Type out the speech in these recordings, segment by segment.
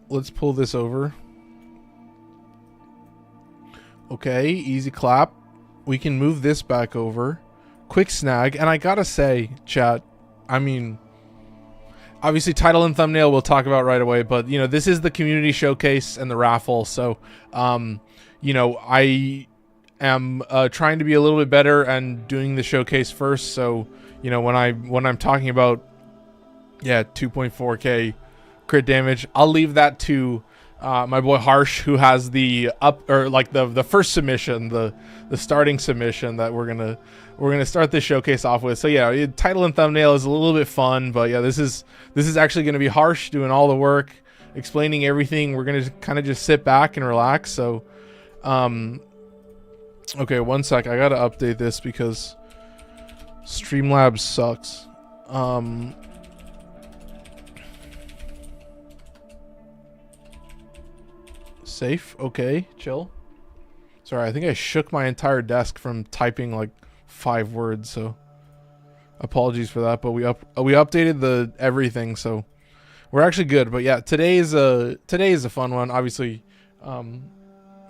let's pull this over. Okay, easy clap. We can move this back over. Quick snag. And I gotta say, chat, I mean, obviously title and thumbnail we'll talk about right away, but, you know, this is the community showcase and the raffle. So, you know, I am trying to be a little bit better and doing the showcase first. So, you know, when I'm talking about, yeah, 2.4k crit damage, I'll leave that to my boy Harsh, who has the the first submission, the starting submission that we're gonna start this showcase off with. So yeah, title and thumbnail is a little bit fun, but yeah, this is actually gonna be Harsh doing all the work, explaining everything. We're gonna kind of just sit back and relax. So, okay, one sec, I gotta update this because Streamlabs sucks. Safe. Okay, chill. Sorry, I think I shook my entire desk from typing like 5 words, so apologies for that. But we updated the everything, so we're actually good. But yeah, today is a fun one. Obviously,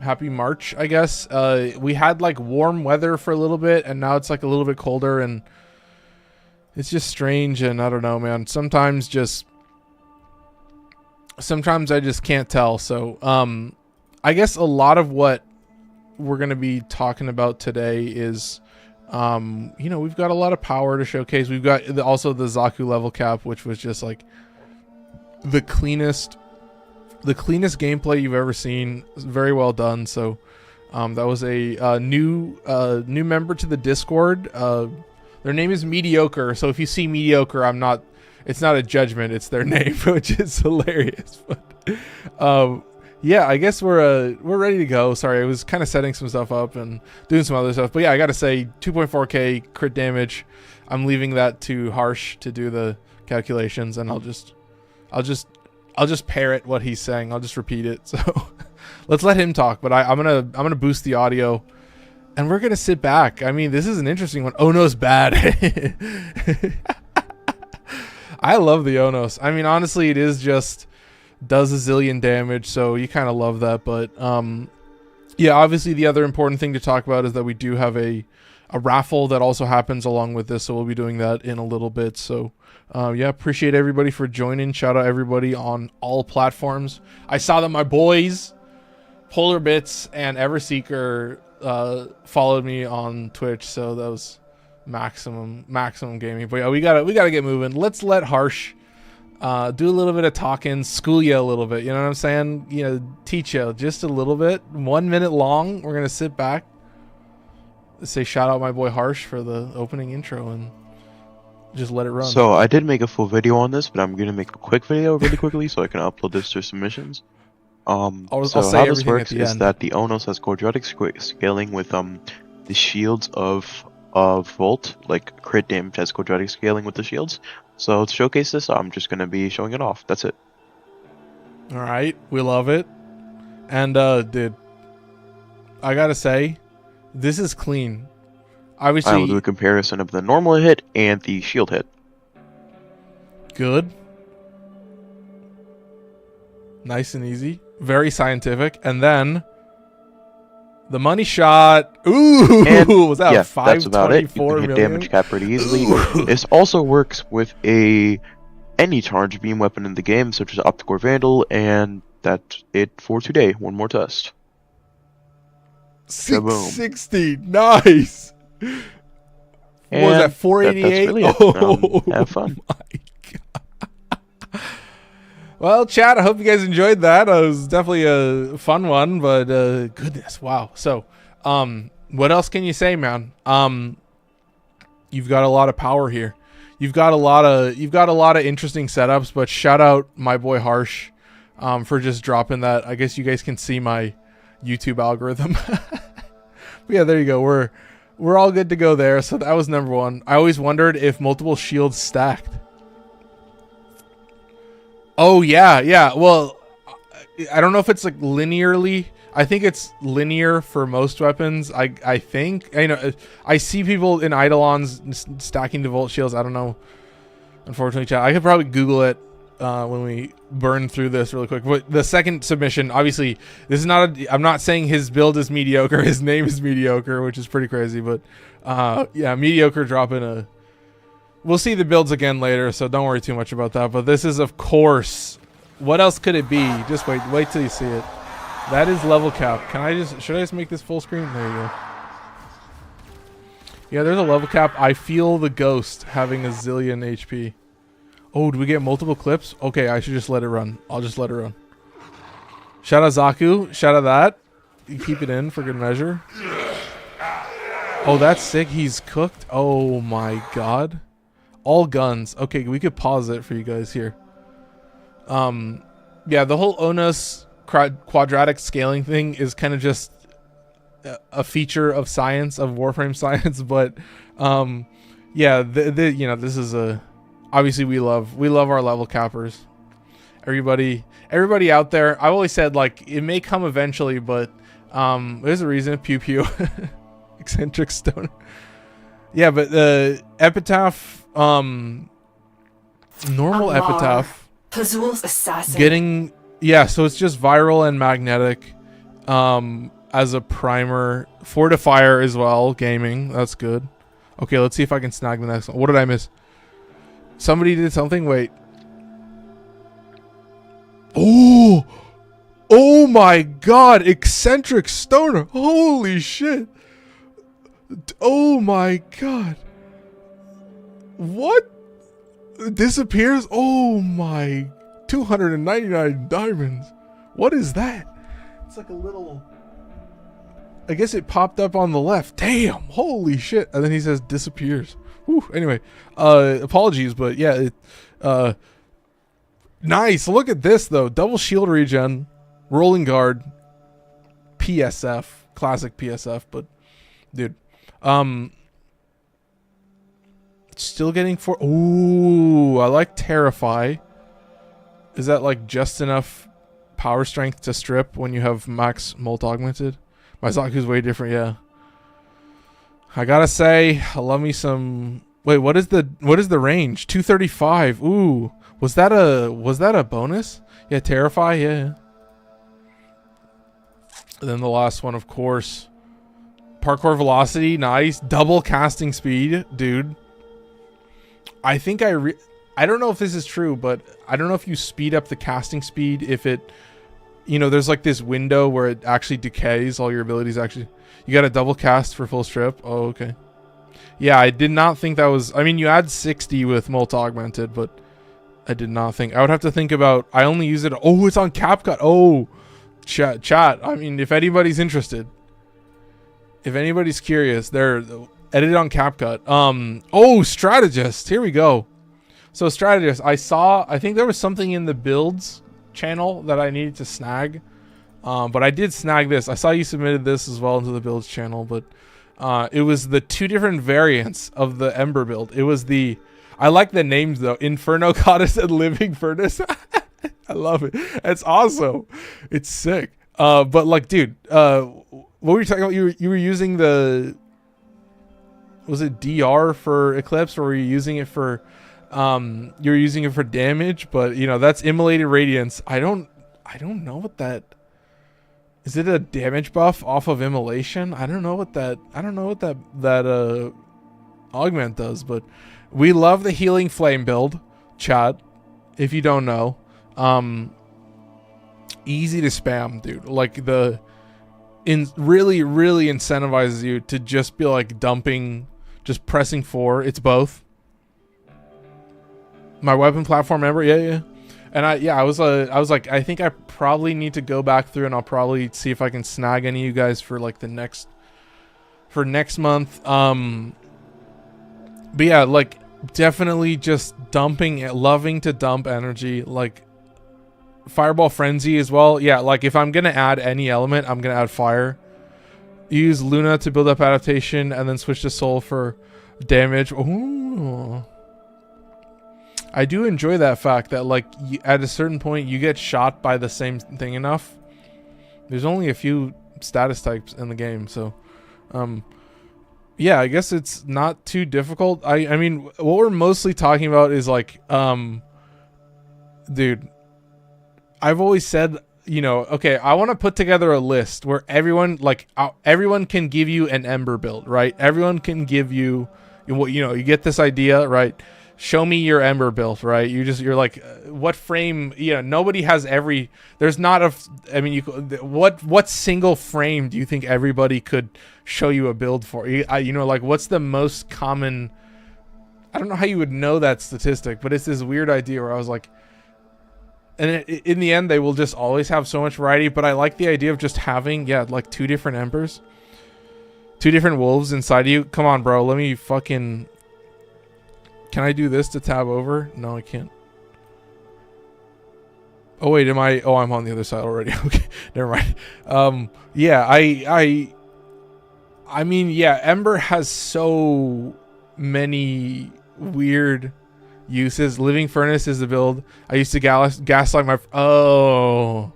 happy March, I guess. We had like warm weather for a little bit, and now it's like a little bit colder, and it's just strange. And I don't know, man. Sometimes I just can't tell. So I guess a lot of what we're going to be talking about today is you know, we've got a lot of power to showcase. We've got also the Xaku level cap, which was just like the cleanest gameplay you've ever seen. Very well done. So that was a new member to the Discord. Their name is Mediocre, so if you see Mediocre, it's not a judgment, it's their name, which is hilarious. But yeah, I guess we're ready to go. Sorry, I was kind of setting some stuff up and doing some other stuff. But yeah, I gotta say 2.4k crit damage. I'm leaving that to Harsh to do the calculations, and I'll just parrot what he's saying. I'll just repeat it. So let's let him talk. But I'm gonna boost the audio, and we're gonna sit back. I mean, this is an interesting one. Onos bad. I love the Onos. I mean, honestly, it is just does a zillion damage, so you kind of love that. But yeah, obviously the other important thing to talk about is that we do have a raffle that also happens along with this, so we'll be doing that in a little bit. So yeah, appreciate everybody for joining. Shout out everybody on all platforms. I saw that my boys Polar Bits and Everseeker followed me on Twitch, so that was maximum gaming. But yeah, we gotta get moving. Let's let Harsh do a little bit of talking, school you a little bit, you know what I'm saying? You know, teach you just a little bit. 1 minute long. We're gonna sit back, say shout out my boy Harsh for the opening intro, and just let it run. So I did make a full video on this, but I'm gonna make a quick video really quickly so I can upload this to submissions. I'll so say how this everything works at the is end. that the Onos has quadratic scaling with the shields of Volt, like crit damage has quadratic scaling with the shields. So to showcase this, I'm just gonna be showing it off. That's it. All right, we love it. And dude, I gotta say, this is clean. Obviously, I will do a comparison of the normal hit and the shield hit. Good. Nice and easy. Very scientific. And then the money shot. Ooh, And was that yeah, that's about it. You 524 can hit million? damage cap pretty easily. This also works with any charge beam weapon in the game, such as Opticore Vandal, and that's it for today. One more test. 660. Nice. What was And that, 488? that's really it. Oh, have fun. my God. Well, chat, I hope you guys enjoyed that. It was definitely a fun one, but goodness, wow. So, what else can you say, man? You've got a lot of power here. You've got a lot of interesting setups, but shout out my boy Harsh for just dropping that. I guess you guys can see my YouTube algorithm. But yeah, there you go. We're all good to go there. So that was number one. I always wondered if multiple shields stacked. Oh yeah. Well, I don't know if it's like linearly. I think it's linear for most weapons. I think, you know, I see people in Eidolons stacking Devolt shields. I don't know. Unfortunately, chat, I could probably Google it when we burn through this really quick. But the second submission, obviously, this is not. I'm not saying his build is mediocre. His name is mediocre, which is pretty crazy. But yeah, mediocre dropping a. We'll see the builds again later, so don't worry too much about that. But this is, of course, what else could it be? Just wait till you see it. That is level cap. Should I just make this full screen? There you go. Yeah, there's a level cap. I feel the ghost having a zillion HP. Oh, do we get multiple clips? Okay, I should just let it run. I'll just let it run. Shout out Xaku. Shout out that. You keep it in for good measure. Oh, that's sick. He's cooked. Oh my god. All guns. Okay, we could pause it for you guys here. Yeah, the whole Onos quadratic scaling thing is kind of just a feature of science, of Warframe science, but yeah, you know, this is a obviously we love our level cappers. Everybody out there, I always said like it may come eventually, but there's a reason. Pew pew. Eccentric stoner. Yeah, but the epitaph, normal epitaph Pazul's assassin. getting, yeah, so it's just viral and magnetic as a primer. Fortifier as well, gaming, that's good. Okay, let's see if I can snag the next one. What did I miss? Somebody did something, wait. Oh my god, eccentric stoner, holy shit. Oh my god. What? Disappears? Oh my, 299 diamonds. What is that? It's like a little, I guess it popped up on the left. Damn, holy shit. And then he says disappears. Whew. Anyway, apologies, but yeah, nice. Look at this though. Double shield regen, rolling guard, PSF, classic PSF, but dude, still getting four. Ooh, I like Terrify. Is that like just enough power strength to strip when you have max molt augmented? My Zaku's way different, yeah. I gotta say, I love me some. Wait, what is the range? 235. Ooh, was that a bonus? Yeah, Terrify, yeah. And then the last one, of course, parkour velocity, nice. Double casting speed, dude. I think I don't know if this is true, but I don't know if you speed up the casting speed if it, you know, there's like this window where it actually decays all your abilities. Actually, you got a double cast for full strip. Oh, okay. Yeah, I did not think that was, I mean, you add 60 with molt augmented, but I did not think, I would have to think about, I only use it. Oh, it's on CapCut. Oh, chat. I mean, if anybody's interested, if anybody's curious, they're edited on CapCut. Oh, strategist. Here we go. So strategist, I think there was something in the builds channel that I needed to snag. But I did snag this. I saw you submitted this as well into the builds channel, but it was the two different variants of the Ember build. It was the, I like the names though. Inferno Goddess and Living Furnace. I love it. It's awesome. It's sick. But like, dude, what were you talking about? You were using the, was it DR for Eclipse, or were you using it for, you're using it for damage? But you know, that's Immolated Radiance. I don't know what that, is it a damage buff off of Immolation? I don't know what that augment does, but we love the Healing Flame build, chat, if you don't know. Easy to spam, dude. Like really incentivizes you to just be like dumping, just pressing 4. It's both. My weapon platform member, yeah. And I was like, I think I probably need to go back through and I'll probably see if I can snag any of you guys for like next month. But yeah, like definitely just dumping, loving to dump energy, like Fireball Frenzy as well. Yeah, like if I'm gonna add any element, I'm gonna add fire. Use Luna to build up adaptation and then switch to Soul for damage. Ooh. I do enjoy that fact that like at a certain point you get shot by the same thing enough. There's only a few status types in the game, so yeah, I guess it's not too difficult. I mean, what we're mostly talking about is like dude, I've always said, you know, okay, I want to put together a list where everyone, like, everyone can give you an Ember build, right? Everyone can give you, you know, you get this idea, right? Show me your Ember build, right? You're like, what frame? You know, nobody has every. There's not a. I mean, what single frame do you think everybody could show you a build for? You know, like, what's the most common? I don't know how you would know that statistic, but it's this weird idea where I was like, and in the end, they will just always have so much variety. But I like the idea of just having, yeah, like 2 different Embers, 2 different wolves inside you. Come on, bro. Let me fucking. Can I do this to tab over? No, I can't. Oh wait, am I? Oh, I'm on the other side already. Okay, never mind. Yeah, I mean, yeah, Ember has so many weird uses. Living Furnace is the build. I used to gaslight my. Oh,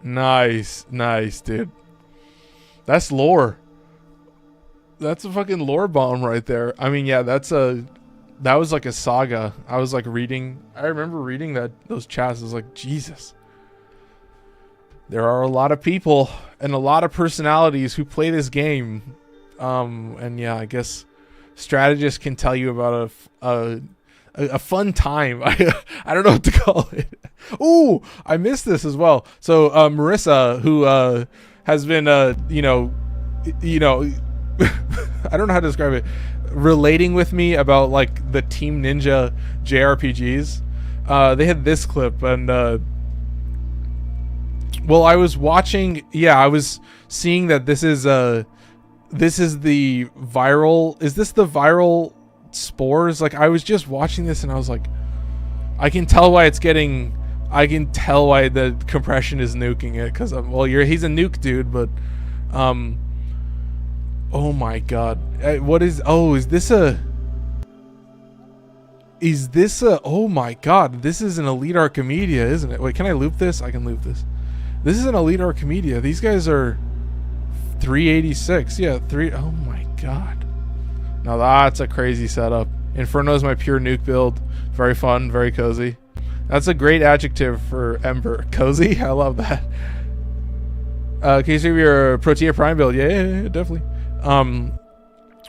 nice, dude. That's lore. That's a fucking lore bomb right there. I mean, yeah, that was like a saga. I was like reading. I remember reading those chats. I was like, Jesus. There are a lot of people and a lot of personalities who play this game. And yeah, I guess strategists can tell you about a fun time. I don't know what to call it. Ooh, I missed this as well. So Marissa, who has been you know, I don't know how to describe it, relating with me about like the Team Ninja JRPGs. They had this clip, and well, I was watching. Yeah, I was seeing that this is the viral. Is this the viral spores? Like, I was just watching this, and I was like, I can tell why it's getting. I can tell why the compression is nuking it, because well, he's a nuke dude, but oh my god. What is... Oh, is this a... Oh my god. This is an Elite Archimedia, isn't it? Wait, can I loop this? I can loop this. This is an Elite Archimedia. These guys are 386. Yeah, oh my god. Now that's a crazy setup. Inferno is my pure nuke build. Very fun, very cozy. That's a great adjective for Ember. Cozy? I love that. Can you see your Protea Prime build? Yeah, definitely.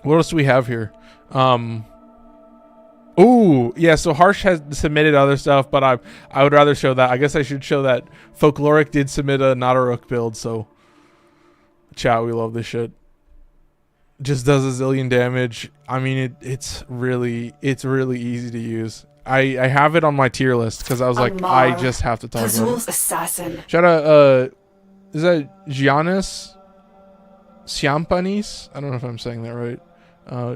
What else do we have here? Ooh, yeah, so Harsh has submitted other stuff, but I would rather show that. I guess I should show that Folkloric did submit a not a rook build, so chat, we love this shit. Just does a zillion damage. I mean, it's really easy to use. I have it on my tier list because I was like, I just have to talk about it. Assassin. Shout out, is that Giannis Siampanis? I don't know if I'm saying that right.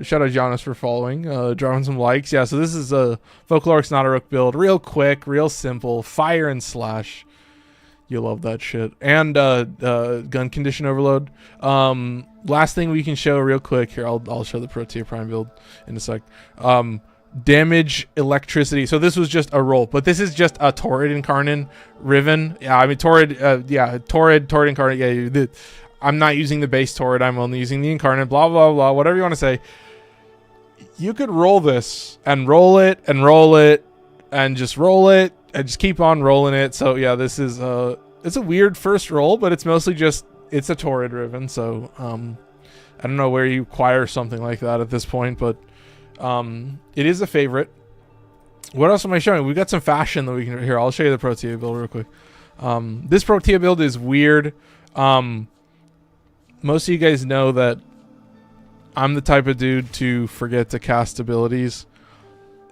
Shout out Giannis for following, drawing some likes. Yeah, so this is a Folkloric's not a rook build. Real quick, real simple. Fire and slash. You love that shit. And gun condition overload. Last thing we can show real quick here. I'll show the Protea Prime build in a sec. Damage electricity. So this was just a roll, but this is just a Torrid Incarnon Riven. Yeah, I mean Torrid. Yeah, Torrid Incarnon. Yeah, I'm not using the base Torrid. I'm only using the Incarnate. Blah blah blah. Whatever you want to say. You could roll this and roll it and roll it and just roll it and just keep on rolling it. So yeah, this is it's a weird first roll, but it's mostly just it's a Torrid Riven. So I don't know where you acquire something like that at this point, but it is a favorite. What else am I showing? We got some fashion that we can here. I'll show you the Protea build real quick. This Protea build is weird. Most of you guys know that I'm the type of dude to forget to cast abilities.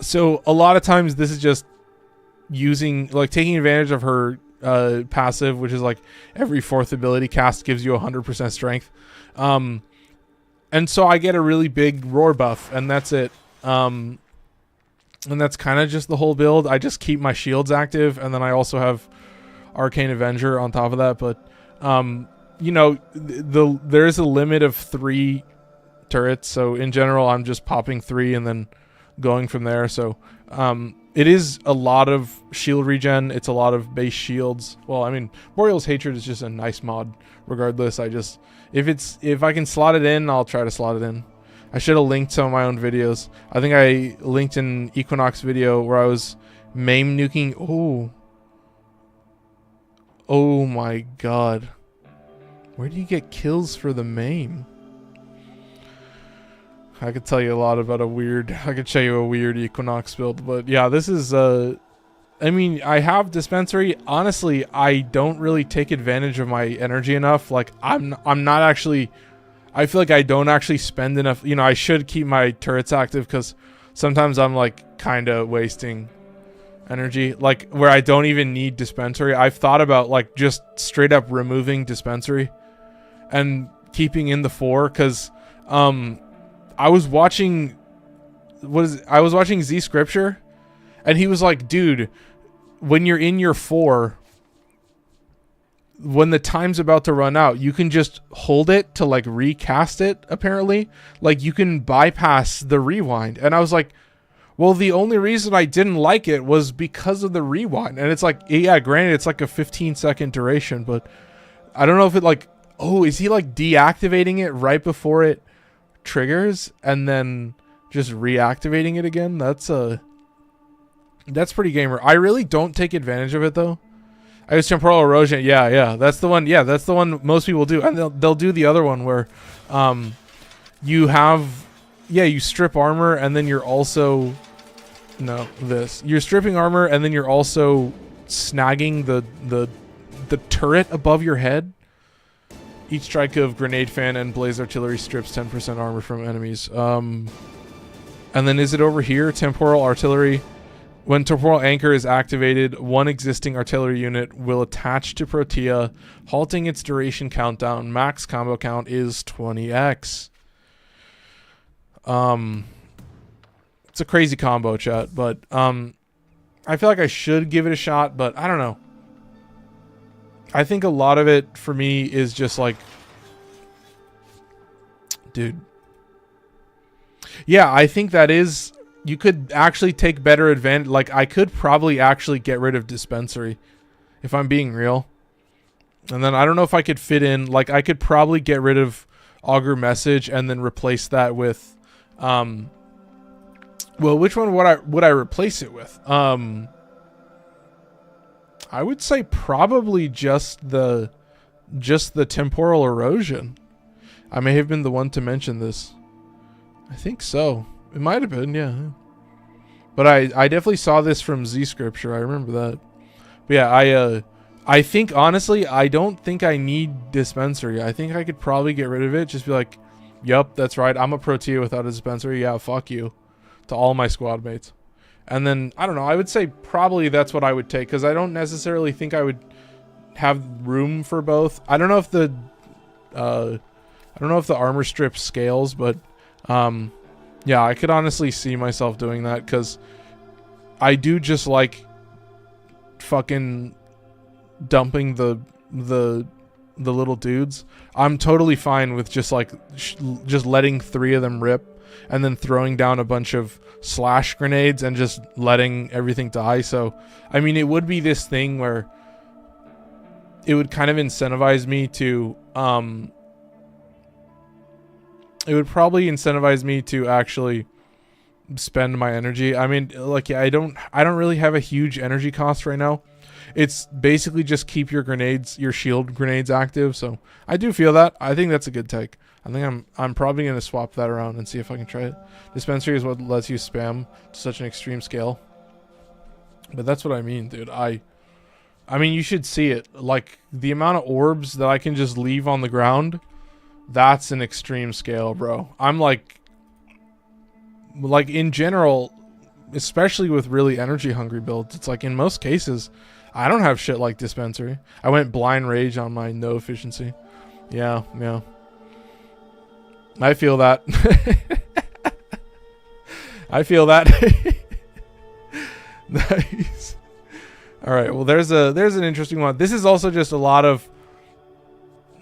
So a lot of times this is just using, like, taking advantage of her passive, which is like every 4th ability cast gives you 100% strength. And so I get a really big roar buff, and that's it. And that's kind of just the whole build. I just keep my shields active, and then I also have Arcane Avenger on top of that. But you know, there is a limit of 3 turrets, so in general I'm just popping 3 and then going from there. So it is a lot of shield regen. It's a lot of base shields. Well, I mean, Boreal's Hatred is just a nice mod regardless. If I can slot it in, I'll try to slot it in. I should have linked some of my own videos. I think I linked an Equinox video where I was maim nuking. Oh, Oh my god. Where do you get kills for the main? I could tell you a lot about I could show you a weird Equinox build, but yeah, this is, I mean, I have dispensary. Honestly, I don't really take advantage of my energy enough. Like, I'm not actually, I feel like I don't actually spend enough, you know, I should keep my turrets active because sometimes I'm like kind of wasting energy, like where I don't even need dispensary. I've thought about like just straight up removing dispensary and keeping in the 4 because, I was watching Z Scripture, and he was like, dude, when you're in your 4, when the time's about to run out, you can just hold it to like recast it, apparently. Like you can bypass the rewind. And I was like, well, the only reason I didn't like it was because of the rewind. And it's like, yeah, granted, it's like a 15-second duration, but I don't know if it like, oh, is he like deactivating it right before it triggers and then just reactivating it again? That's pretty gamer. I really don't take advantage of it though. I use temporal erosion. Yeah, that's the one. Yeah, that's the one most people do, and they'll do the other one where, you have, yeah, you strip armor and then you're also, no, this. You're stripping armor and then you're also snagging the turret above your head. Each strike of grenade fan and blaze artillery strips 10% armor from enemies. And then is it over here? Temporal artillery. When temporal anchor is activated, one existing artillery unit will attach to Protea, halting its duration countdown. Max combo count is 20x. It's a crazy combo, chat, but I feel like I should give it a shot, but I don't know. I think a lot of it for me is just like, dude. Yeah, I think that is, you could actually take better advantage. Like, I could probably actually get rid of dispensary if I'm being real. And then I don't know if I could fit in, like, I could probably get rid of augur message and then replace that with, well, which one would I replace it with? I would say probably just the temporal erosion. I may have been the one to mention this. I think so. It might have been, yeah. But I definitely saw this from Z Scripture. I remember that. But yeah, I think honestly, I don't think I need dispensary. I think I could probably get rid of it. Just be like, yup, that's right. I'm a Protea without a dispensary. Yeah, fuck you. To all my squad mates. And then, I don't know, I would say probably that's what I would take, because I don't necessarily think I would have room for both. I don't know if the armor strip scales, but yeah, I could honestly see myself doing that, because I do just like fucking dumping the little dudes. I'm totally fine with just like just letting 3 of them rip and then throwing down a bunch of slash grenades and just letting everything die. So, I mean, it would be this thing where it would kind of incentivize me to, it would probably incentivize me to actually spend my energy. I mean, like, yeah, I don't really have a huge energy cost right now. It's basically just keep your grenades, your shield grenades active. So I do feel that. I think that's a good take. I think I'm probably going to swap that around and see if I can try it. Dispensary is what lets you spam to such an extreme scale. But that's what I mean, dude. I mean, you should see it. Like, the amount of orbs that I can just leave on the ground, that's an extreme scale, bro. I'm like in general, especially with really energy hungry builds, it's like in most cases, I don't have shit like dispensary. I went blind rage on my no efficiency. Yeah. I feel that. I feel that. Nice. All right. Well, there's an interesting one. This is also just a lot of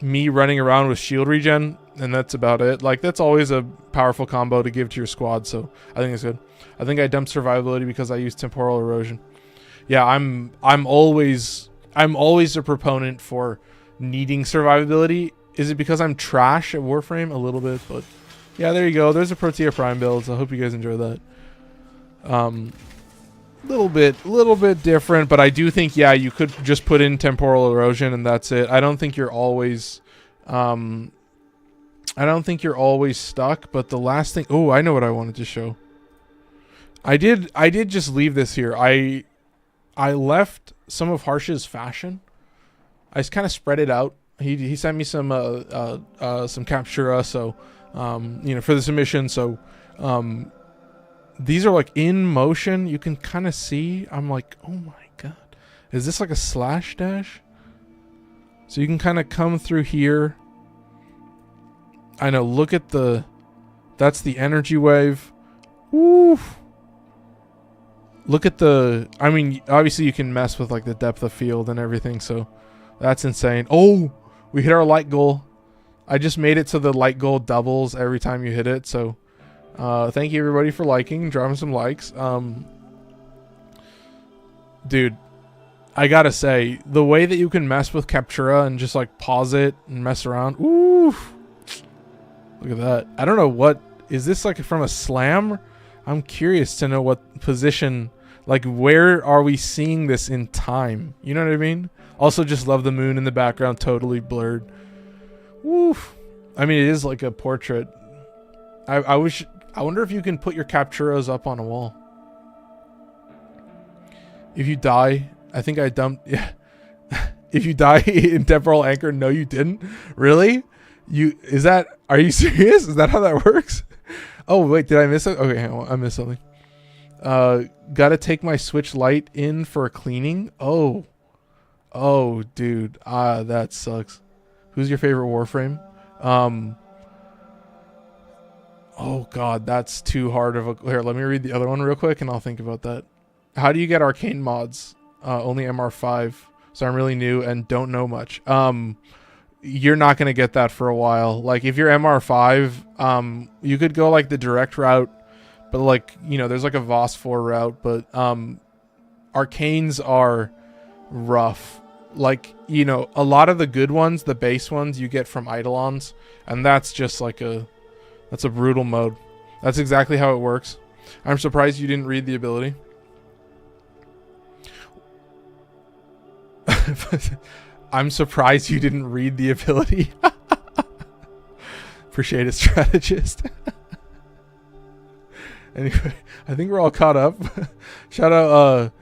me running around with shield regen, and that's about it. Like, that's always a powerful combo to give to your squad, so I think it's good. I think I dumped survivability because I used temporal erosion. Yeah, I'm always a proponent for needing survivability. Is it because I'm trash at Warframe? A little bit, but yeah, there you go. There's a Protea Prime build, so I hope you guys enjoy that. little bit different, but I do think, yeah, you could just put in temporal erosion and that's it. I don't think you're always stuck, but the last thing, oh, I know what I wanted to show. I did just leave this here. I left some of Harsh's fashion. I just kind of spread it out. He sent me some captura, so for the submission. So these are like in motion. You can kind of see. I'm like, oh my god, is this like a slash dash? So you can kind of come through here. I know. Look at that's the energy wave. Woo. Look at I mean, obviously you can mess with like the depth of field and everything, so that's insane. Oh, we hit our light goal. I just made it so the light goal doubles every time you hit it, so thank you everybody for liking, dropping some likes. Dude, I gotta say, the way that you can mess with Captura and just like pause it and mess around, ooh, look at that. I don't know what, is this like from a slam? I'm curious to know what position, like where are we seeing this in time? You know what I mean? Also just love the moon in the background, totally blurred. Woof. I mean, it is like a portrait. I wonder if you can put your capturas up on a wall. If you die, I think I dumped, yeah. If you die in temporal anchor, no you didn't. Really? Are you serious? Is that how that works? Oh wait, did I miss it? Okay, hang on, I missed something. Gotta take my Switch Lite in for a cleaning. Oh dude, that sucks. Who's your favorite Warframe? Oh god, that's too hard of a, here, let me read the other one real quick and I'll think about that. How do you get arcane mods? Only MR5, so I'm really new and don't know much. You're not going to get that for a while. Like if you're MR5, you could go like the direct route, but like, there's like a Voss 4 route, but arcanes are rough. Like, a lot of the good ones, the base ones you get from Eidolons, and that's just like that's a brutal mode. That's exactly how it works. I'm surprised you didn't read the ability. I'm surprised you didn't read the ability. Appreciate it, strategist. Anyway, I think we're all caught up. Shout out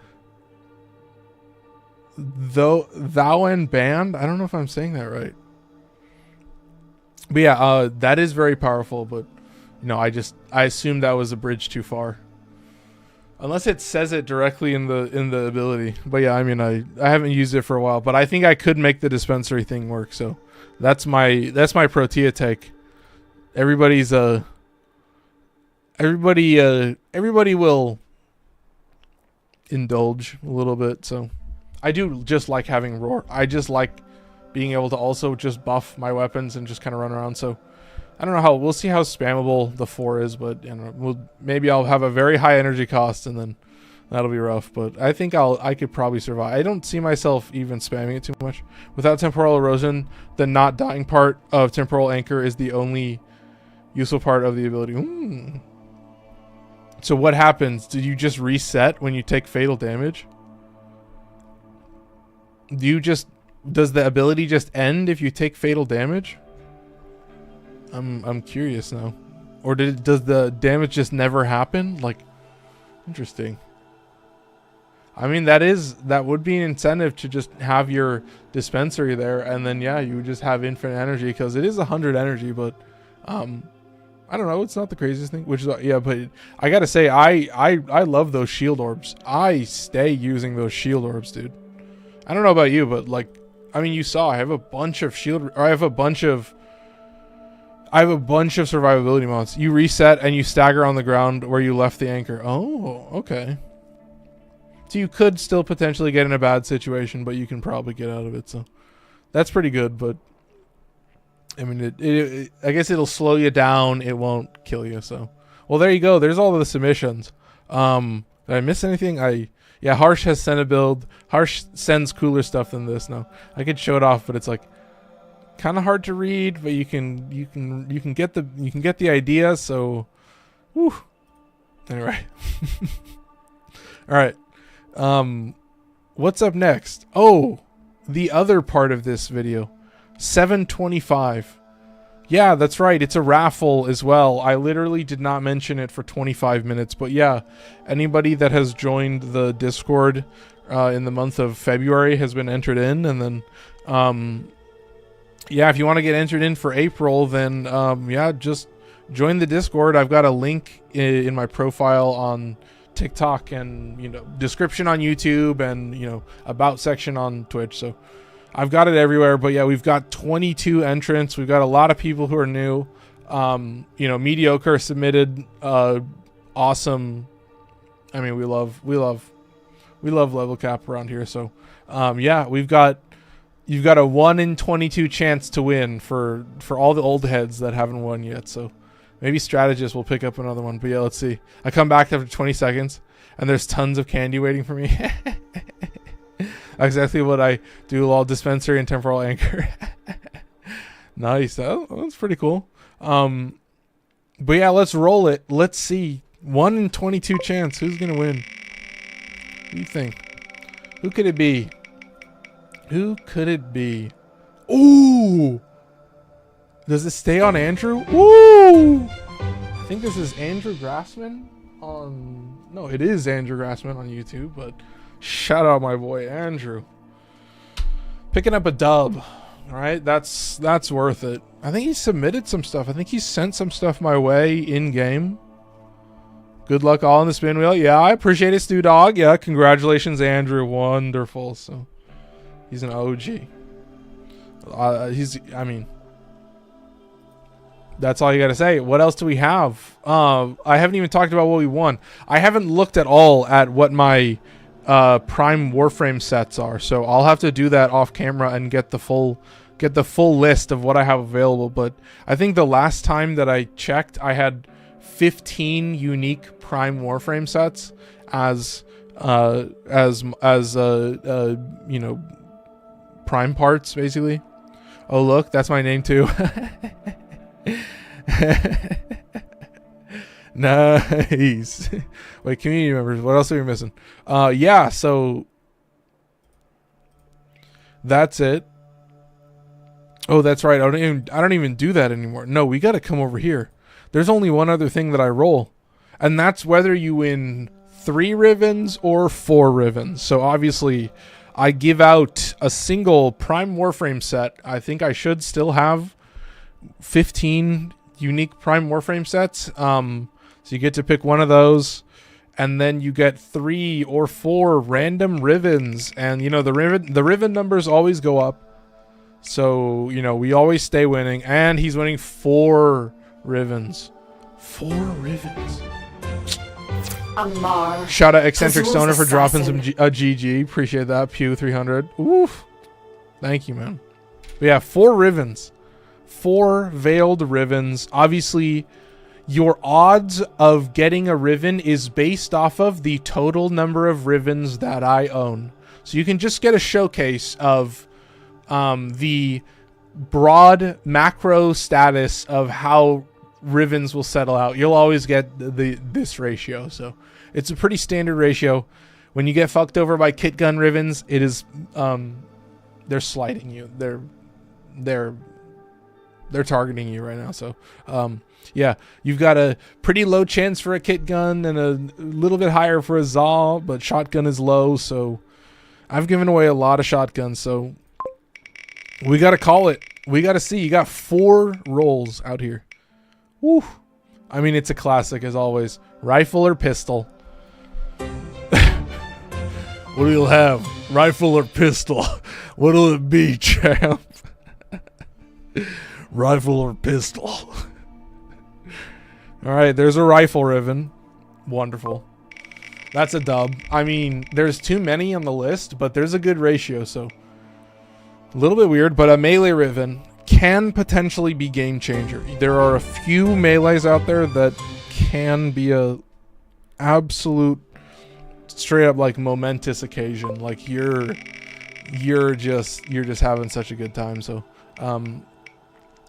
thou and band. I don't know if I'm saying that right. But yeah, that is very powerful, but I assumed that was a bridge too far. Unless it says it directly in the ability. But yeah, I mean, I haven't used it for a while, but I think I could make the dispensary thing work. So that's my Protea take. Everybody will indulge a little bit. So I do just like having roar. I just like being able to also just buff my weapons and just kind of run around. So I don't know we'll see how spammable the 4 is, but maybe I'll have a very high energy cost and then that'll be rough. But I think I could probably survive. I don't see myself even spamming it too much. Without temporal erosion, the not dying part of temporal anchor is the only useful part of the ability. So what happens? Did you just reset when you take fatal damage? Does the ability just end if you take fatal damage? I'm curious now. Or does the damage just never happen? Like, interesting. I mean, that would be an incentive to just have your dispensary there, and then yeah, you would just have infinite energy because it is 100 energy. But I don't know. It's not the craziest thing. Which is yeah, but I gotta say, I love those shield orbs. I stay using those shield orbs, dude. I don't know about you, but like, I mean, you saw I have a bunch of survivability modes. You reset and you stagger on the ground where you left the anchor. Oh, okay. So you could still potentially get in a bad situation, but you can probably get out of it. So that's pretty good. But I mean, I guess it'll slow you down. It won't kill you. So, well, there you go. There's all of the submissions. Did I miss anything? Yeah, Harsh has sent a build. Harsh sends cooler stuff than this. No, I could show it off, but it's like kind of hard to read, but you can get the idea. So, whew. Anyway, all right. What's up next? Oh, the other part of this video. 725. Yeah, that's right. It's a raffle as well. I literally did not mention it for 25 minutes, but yeah, anybody that has joined the Discord in the month of February has been entered in, and then yeah, if you want to get entered in for April, then yeah, just join the Discord. I've got a link in my profile on TikTok, and description on YouTube, and about section on Twitch. So I've got it everywhere. But yeah, we've got 22 entrants. We've got a lot of people who are new. Mediocre submitted. Awesome. I mean, we love level cap around here. So yeah, you've got a 1 in 22 chance to win for all the old heads that haven't won yet. So maybe Strategist will pick up another one. But yeah, let's see. I come back after 20 seconds, and there's tons of candy waiting for me. Exactly what I do, all dispensary and temporal anchor. Nice. That's pretty cool. But yeah, let's roll it. Let's see. 1 in 22 chance. Who's going to win? What do you think? Who could it be? Who could it be? Ooh! Does it stay on Andrew? Ooh! I think this is Andrew Grassman on... No, it is Andrew Grassman on YouTube, but shout out my boy Andrew. Picking up a dub. Alright, that's worth it. I think he submitted some stuff. I think he sent some stuff my way in-game. Good luck all in the spin wheel. Yeah, I appreciate it, Stu Dog. Yeah, congratulations, Andrew. Wonderful. So, he's an OG. I mean, that's all you gotta say. What else do we have? I haven't even talked about what we won. I haven't looked at all at what my Prime Warframe sets are, so I'll have to do that off camera and get the full list of what I have available. But I think the last time that I checked, I had 15 unique Prime Warframe sets as Prime parts, basically. Oh look, that's my name too. Nice. Wait, community members, what else are we missing? Yeah, so that's it. Oh, that's right. I don't even do that anymore. No, we got to come over here. There's only one other thing that I roll, and that's whether you win 3 Rivens or 4 Rivens. So obviously, I give out a single Prime Warframe set. I think I should still have 15 unique Prime Warframe sets. So you get to pick one of those, and then you get 3 or 4 random Rivens, and the Riven numbers always go up. So we always stay winning, and he's winning 4 Rivens. 4 Rivens. Shout out Eccentric Stoner for dropping some GG. Appreciate that. Pew 300. Oof. Thank you, man. But yeah, 4 Rivens. 4 veiled Rivens. Obviously, your odds of getting a Riven is based off of the total number of Rivens that I own. So you can just get a showcase of the broad macro status of how Rivens will settle out. You'll always get this ratio. So it's a pretty standard ratio. When you get fucked over by kit gun Rivens, it is they're slighting you. They're targeting you right now. So yeah, you've got a pretty low chance for a kit gun and a little bit higher for a Zal, but shotgun is low. So I've given away a lot of shotguns. So we got to call it. We got to see. You got 4 rolls out here. Woo. I mean, it's a classic as always. Rifle or pistol? What do you have? Rifle or pistol? What'll it be, champ? Rifle or pistol? Alright, there's a rifle Riven. Wonderful. That's a dub. I mean, there's too many on the list, but there's a good ratio, so a little bit weird, but a melee Riven can potentially be game changer. There are a few melees out there that can be a absolute straight up like momentous occasion. Like you're just having such a good time. So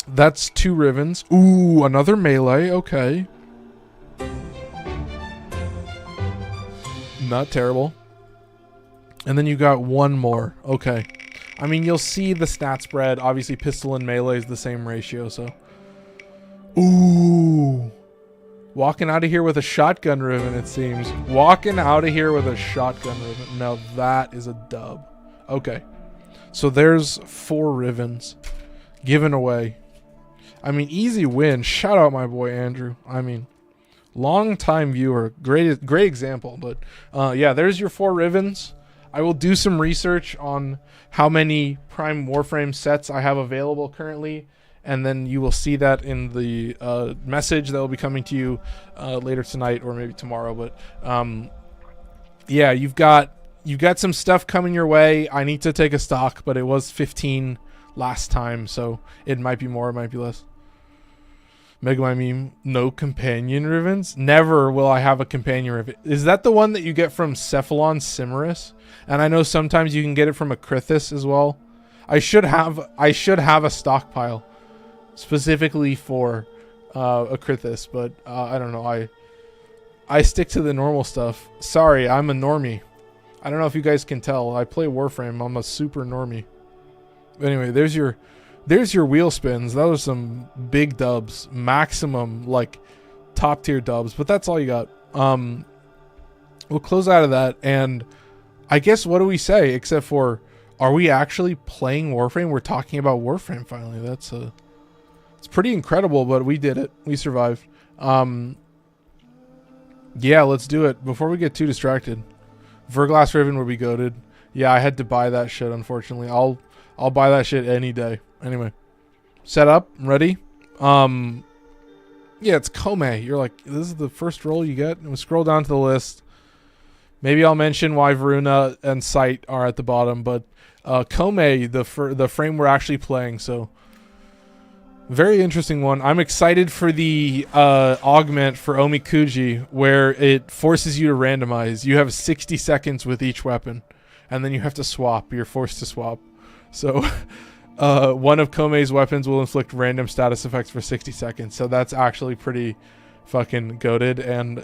that's 2 Rivens. Ooh, another melee. Okay. Not terrible. And then you got one more. Okay. I mean, you'll see the stat spread. Obviously, pistol and melee is the same ratio, so. Ooh. Walking out of here with a shotgun ribbon, it seems. Walking out of here with a shotgun ribbon. Now that is a dub. Okay. So there's 4 ribbons given away. I mean, easy win. Shout out my boy Andrew. I mean, long time viewer. Great example. But yeah, there's your 4 ribbons. I will do some research on how many Prime Warframe sets I have available currently, and then you will see that in the message that will be coming to you later tonight or maybe tomorrow. But yeah, you've got some stuff coming your way. I need to take a stock, but it was 15 last time, so it might be more, it might be less. Megamind meme, no companion ribbons? Never will I have a companion ribbon. Is that the one that you get from Cephalon Cimerus? And I know sometimes you can get it from a Krithis as well. I should have a stockpile specifically for a Krithis, but I don't know. I stick to the normal stuff. Sorry, I'm a normie. I don't know if you guys can tell. I play Warframe. I'm a super normie. But anyway, there's your wheel spins. That was some big dubs. Maximum, like, top tier dubs. But that's all you got. We'll close out of that. And I guess, what do we say? Except for, are we actually playing Warframe? We're talking about Warframe finally. It's pretty incredible, but we did it. We survived. Yeah, let's do it. Before we get too distracted. Verglass Ribbon would be goated. Yeah, I had to buy that shit, unfortunately. I'll buy that shit any day. Anyway, set up, ready. Yeah, it's Kome. You're like, this is the first roll you get. And we'll scroll down to the list. Maybe I'll mention why Varuna and Sight are at the bottom, but Kome, the frame we're actually playing, so very interesting one. I'm excited for the augment for Omikuji, where it forces you to randomize. You have 60 seconds with each weapon, and then you have to swap. You're forced to swap. So one of Kome's weapons will inflict random status effects for 60 seconds. So that's actually pretty fucking goated, and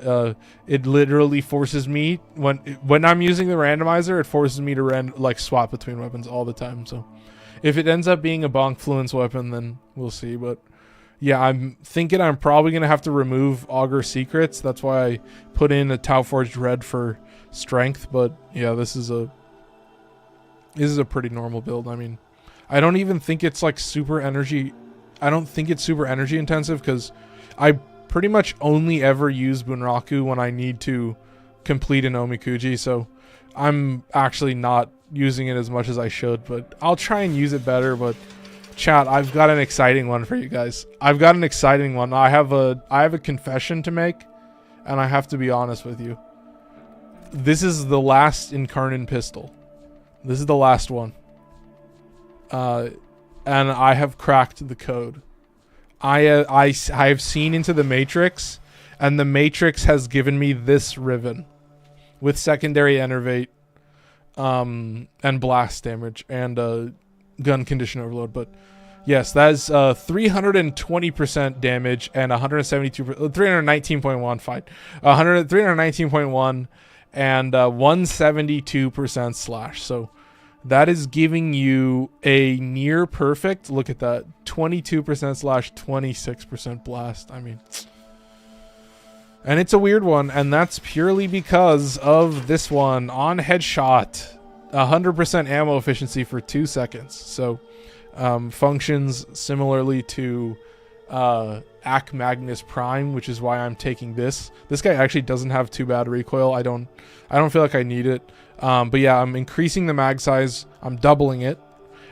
it literally forces me, when I'm using the randomizer, it forces me to swap between weapons all the time. So if it ends up being a Bonkfluence weapon, then we'll see. But yeah, I'm thinking I'm probably gonna have to remove Augur Secrets. That's why I put in a Tau Forged Red for strength. But yeah, this is a pretty normal build. I mean, I don't even think it's like super energy. I don't think it's super energy intensive, because I pretty much only ever use Bunraku when I need to complete an Omikuji. So I'm actually not using it as much as I should, but I'll try and use it better. But chat, I've got an exciting one for you guys. I've got an exciting one. I have a confession to make, and I have to be honest with you. This is the last Incarnon pistol. This is the last one. And I have cracked the code. I have seen into the Matrix, and the Matrix has given me this ribbon with secondary enervate, and blast damage, and gun condition overload. But yes, that is 320% damage and 319.1 fight, 319.1 and 172% slash. So that is giving you a near perfect, look at that, 22% slash, 26% blast. I mean, and it's a weird one, and that's purely because of this one on headshot, 100% ammo efficiency for 2 seconds. So functions similarly to Ac Magnus Prime, which is why I'm taking this. This guy actually doesn't have too bad recoil. I don't feel like I need it. But yeah, I'm increasing the mag size. I'm doubling it.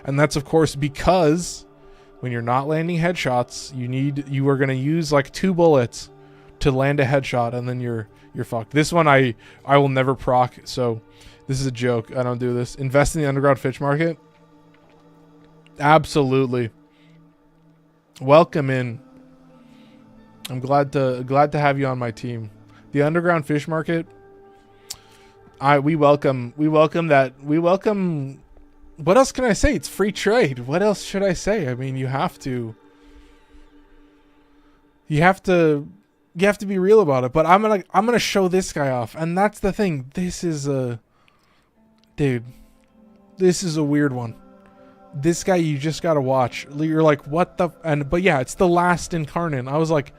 And that's of course because when you're not landing headshots, you are going to use like 2 bullets to land a headshot, and then you're fucked. This one I will never proc, so this is a joke. I don't do this. Invest in the underground fish market? Absolutely. Welcome in. I'm glad to have you on my team. The underground fish market, we welcome that. We welcome. What else can I say? It's free trade. What else should I say? I mean, you have to be real about it. But I'm gonna show this guy off, and that's the thing. This is Dude, this is a weird one. This guy you just gotta watch. You're like, what the... But yeah, it's the last Incarnon. I was like,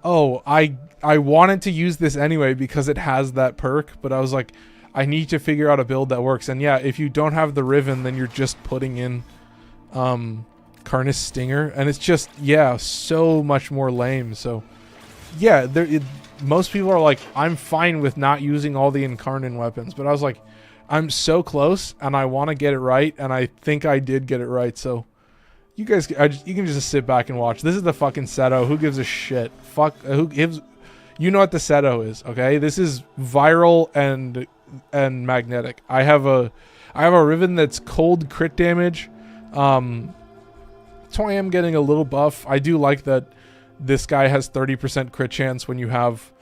oh, I wanted to use this anyway because it has that perk, but I was like, I need to figure out a build that works. And yeah, if you don't have the Riven, then you're just putting in Karnus Stinger, and it's just, yeah, so much more lame. So yeah, most people are like, I'm fine with not using all the Incarnon weapons, but I was like, I'm so close and I want to get it right, and I think I did get it right. So you guys, you can just sit back and watch. This is the fucking Cedo. Who gives a shit? Fuck, who gives... You know what the Cedo is, okay? This is viral and magnetic. I have a Riven that's cold crit damage. So I am getting a little buff. I do like that this guy has 30% crit chance when you have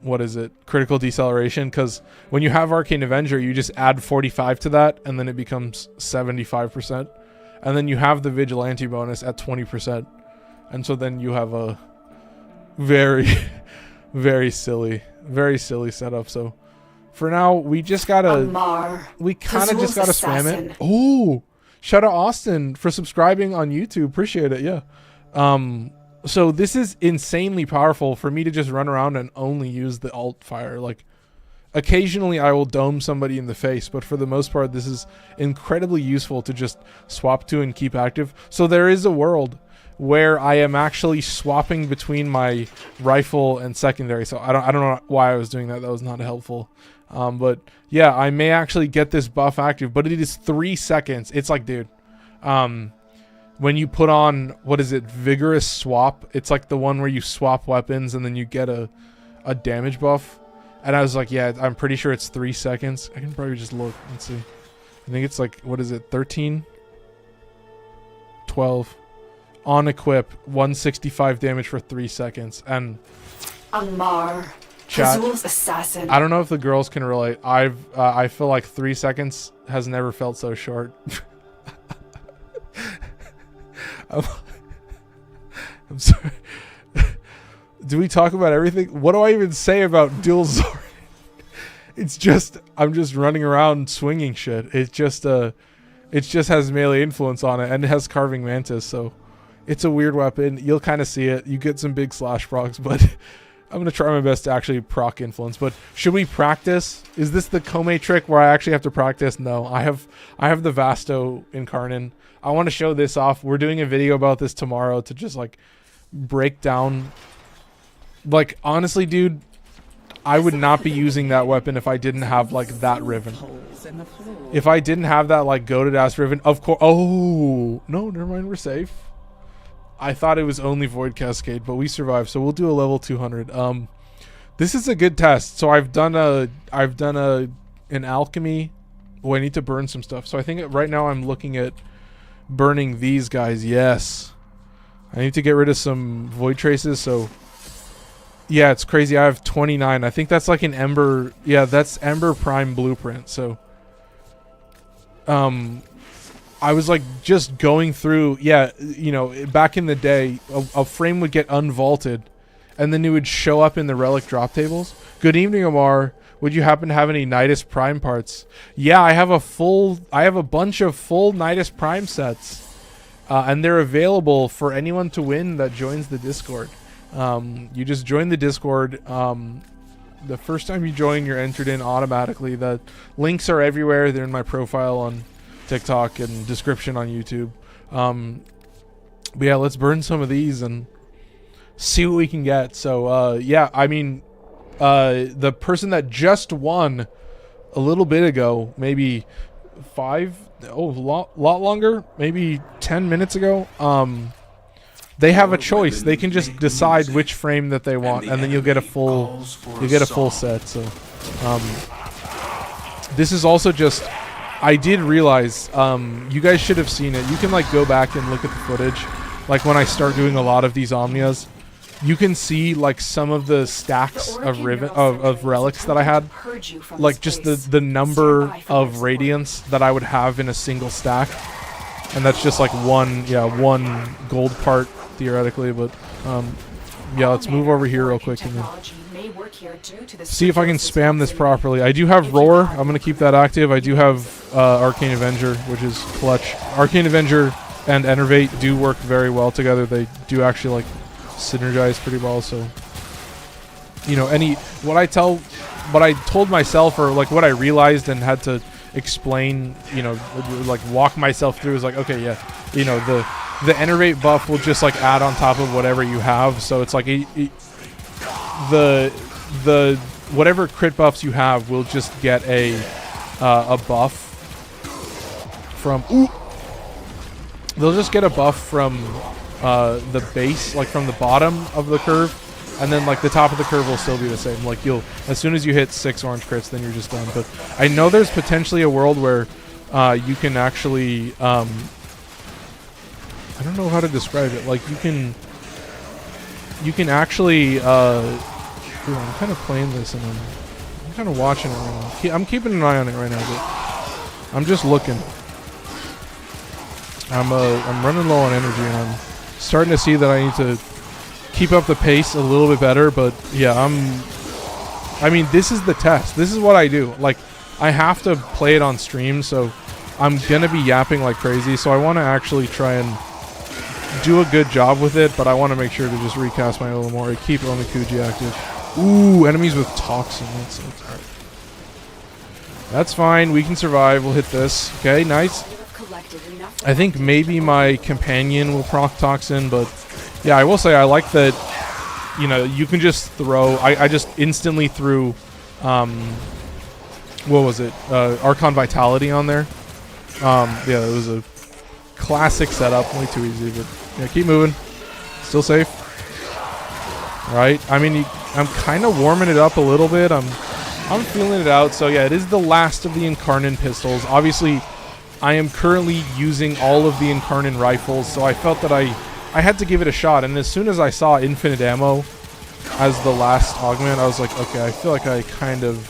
what is it? Critical deceleration, because when you have Arcane Avenger, you just add 45 to that and then it becomes 75%. And then you have the Vigilante bonus at 20%. And so then you have a very very silly setup. So for now, we just gotta... We kind of just gotta spam it. Oh! Shout out Austin for subscribing on YouTube. Appreciate it, yeah. So this is insanely powerful for me to just run around and only use the alt fire. Like, occasionally I will dome somebody in the face, but for the most part, this is incredibly useful to just swap to and keep active. So there is a world where I am actually swapping between my rifle and secondary. So I don't know why I was doing that. That was not helpful. But yeah, I may actually get this buff active, but it is 3 seconds. It's like, dude, when you put on, what is it, Vigorous Swap, it's like the one where you swap weapons and then you get a damage buff. And I was like, yeah, I'm pretty sure it's 3 seconds. I can probably just look and see. I think it's like, what is it, 13? 12. On equip, 165 damage for 3 seconds. And chat, assassin. I don't know if the girls can relate. I feel like 3 seconds has never felt so short. I'm sorry. Do we talk about everything? What do I even say about dual Zoren? It's just, I'm just running around swinging shit. It just has melee influence on it, and it has Carving Mantis, so it's a weird weapon. You'll kind of see it. You get some big slash procs, but I'm going to try my best to actually proc influence. But should we practice? Is this the Kome trick where I actually have to practice? No, I have the Vasto Incarnon. I want to show this off. We're doing a video about this tomorrow to just like break down. Like, honestly, dude, I would not be using that weapon if I didn't have like that Riven. If I didn't have that like goated ass Riven, of course. Oh no, never mind. We're safe. I thought it was only Void Cascade, but we survived. So we'll do a level 200. This is a good test. So I've done an alchemy. Oh, I need to burn some stuff. So I think right now I'm looking at burning these guys. Yes, I need to get rid of some void traces. So yeah, it's crazy. I have 29. I think that's like an Ember. Yeah, that's Ember Prime blueprint. So I was like just going through, yeah, you know, back in the day, a frame would get unvaulted and then it would show up in the relic drop tables. Good evening, Amar. Would you happen to have any Nidus Prime parts? Yeah, I have a bunch of full Nidus Prime sets, and they're available for anyone to win that joins the Discord. You just join the Discord. The first time you join, you're entered in automatically. The links are everywhere. They're in my profile on TikTok and description on YouTube. But yeah, let's burn some of these and see what we can get. So yeah, I mean, the person that just won a little bit ago, maybe a lot longer, maybe 10 minutes ago, they have a choice. They can just decide which frame that they want, and then you'll get a full set. So this is also just, I did realize, you guys should have seen it. You can like go back and look at the footage. Like when I start doing a lot of these Omnias, you can see like some of the stacks of relics that I had, like just the number of radiance that I would have in a single stack, and that's just like one gold part theoretically. But yeah, let's move over here real quick and then see if I can spam this properly. I do have Roar. I'm going to keep that active. I do have Arcane Avenger, which is clutch. Arcane Avenger and Enervate do work very well together. They do actually like synergize pretty well. So, you know, what I told myself, or like what I realized and had to explain, you know, like walk myself through is like, okay, yeah, you know, the Enervate buff will just like add on top of whatever you have. So it's like the whatever crit buffs you have will just get a buff from. Ooh, they'll just get a buff from the base, like from the bottom of the curve, and then like the top of the curve will still be the same. Like as soon as you hit 6 orange crits, then you're just done. But I know there's potentially a world where you can actually I don't know how to describe it. Like you can actually ooh, I'm kind of playing this and I'm kind of watching it right now. I'm keeping an eye on it right now, but I'm just looking. I'm running low on energy, and I'm starting to see that I need to keep up the pace a little bit better. But yeah, I mean, this is the test. This is what I do. Like, I have to play it on stream, so I'm gonna be yapping like crazy. So I want to actually try and do a good job with it, but I want to make sure to just recast my Omori, keep Omikuji active. Ooh, enemies with Toxin. That's fine. We can survive. We'll hit this. Okay, nice. I think maybe my companion will proc Toxin, but yeah, I will say I like that, you know, you can just throw. I just instantly threw, what was it? Archon Vitality on there. Yeah, it was a classic setup. Way too easy, but yeah, keep moving. Still safe. Right. I mean, I'm kind of warming it up a little bit. I'm feeling it out. So yeah, it is the last of the Incarnon pistols. Obviously, I am currently using all of the Incarnon rifles, so I felt that I had to give it a shot. And as soon as I saw infinite ammo as the last augment, I was like, okay, I feel like I kind of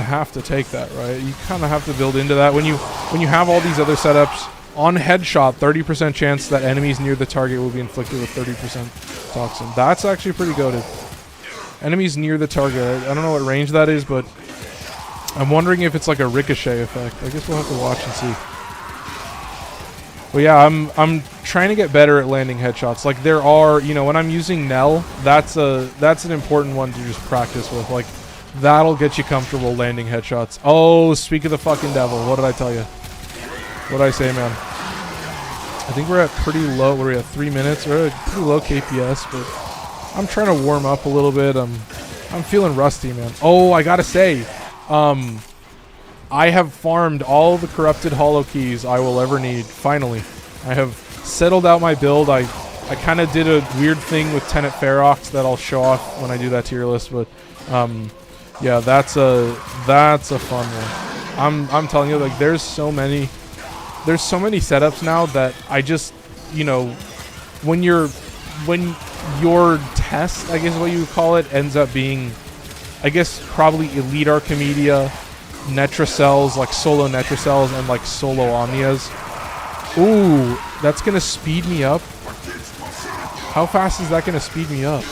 have to take that, right? You kind of have to build into that when you have all these other setups. On headshot, 30% chance that enemies near the target will be inflicted with 30% toxin. That's actually pretty goated. Enemies near the target. I don't know what range that is, but I'm wondering if it's like a ricochet effect. I guess we'll have to watch and see. But yeah, I'm trying to get better at landing headshots. Like there are, you know, when I'm using Nell, that's an important one to just practice with. Like that'll get you comfortable landing headshots. Oh, speak of the fucking devil. What did I tell you? What did I say, man? I think we're at pretty low. We're at 3 minutes. We're at pretty low KPS, but I'm trying to warm up a little bit. I'm feeling rusty, man. Oh, I gotta say, I have farmed all the corrupted hollow keys I will ever need. Finally, I have settled out my build. I kind of did a weird thing with Tenet Ferox that I'll show off when I do that tier list, but yeah, that's a fun one. I'm telling you, like there's so many setups now that I just, you know, when your test, I guess what you would call it, ends up being, I guess, probably Elite Archimedia, Netra Cells, like solo Netra Cells, and like solo Omnias. Ooh, that's going to speed me up. How fast is that going to speed me up?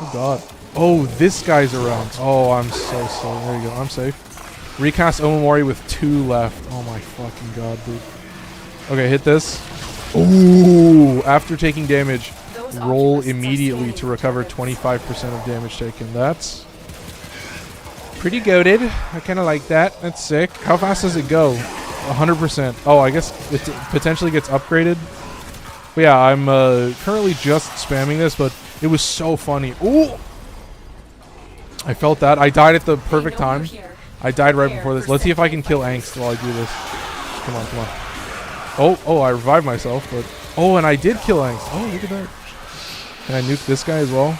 Oh, God. Oh, this guy's around. Oh, I'm so slow. There you go. I'm safe. Recast Omamori with 2 left. Oh, my fucking God, dude. Okay, hit this. Ooh, after taking damage, roll immediately to recover 25% of damage taken. That's pretty goated. I kind of like that. That's sick. How fast does it go? 100%. Oh, I guess it potentially gets upgraded. But yeah, I'm currently just spamming this, but it was so funny. Ooh! I felt that. I died at the perfect time. I died right before this. Let's see if I can kill Angst while I do this. Come on, come on. Oh, I revived myself, but... Oh, and I did kill Angst. Oh, look at that. Can I nuke this guy as well?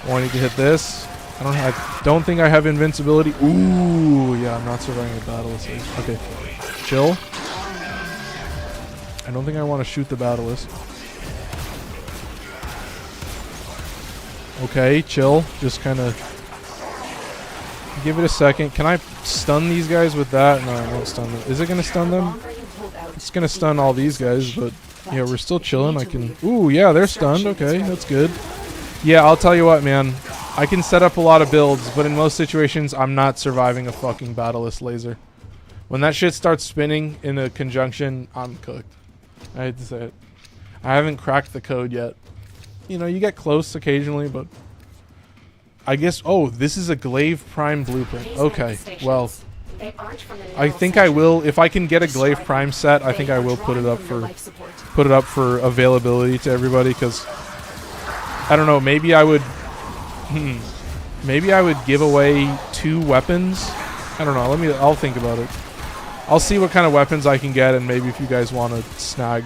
Oh, I need to hit this. I don't think I have invincibility. Ooh, yeah, I'm not surviving a battle. Okay, chill. I don't think I want to shoot the Battlist. Okay, chill. Just kind of give it a second. Can I stun these guys with that? No, I won't stun them. Is it going to stun them? It's going to stun all these guys, but yeah, we're still chilling. I can... Ooh, yeah, they're stunned. Okay, that's good. Yeah, I'll tell you what, man. I can set up a lot of builds, but in most situations, I'm not surviving a fucking Battleless laser. When that shit starts spinning in a conjunction, I'm cooked. I hate to say it. I haven't cracked the code yet. You know, you get close occasionally, but... I guess... Oh, this is a Glaive Prime blueprint. Okay, well... I think I will... If I can get a Glaive Prime set, I think I will put it up for availability to everybody, because... I don't know, maybe I would... Maybe I would give away 2 weapons. I don't know, I'll think about it. I'll see what kind of weapons I can get, and maybe if you guys want to snag...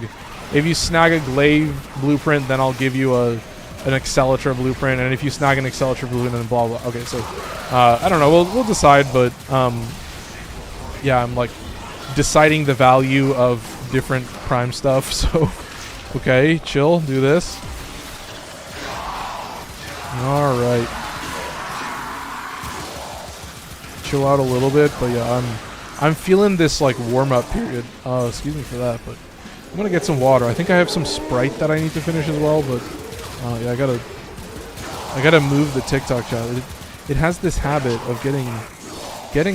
If you snag a Glaive blueprint, then I'll give you an Accelitra blueprint, and if you snag an Accelitra blueprint, then blah blah. Okay, so I don't know. We'll decide, but yeah, I'm like deciding the value of different prime stuff. So okay, chill, do this. All right, chill out a little bit, but yeah, I'm feeling this like warm up period. Excuse me for that, but. I'm gonna get some water. I think I have some Sprite that I need to finish as well, but yeah, I gotta move the TikTok chat. It has this habit of getting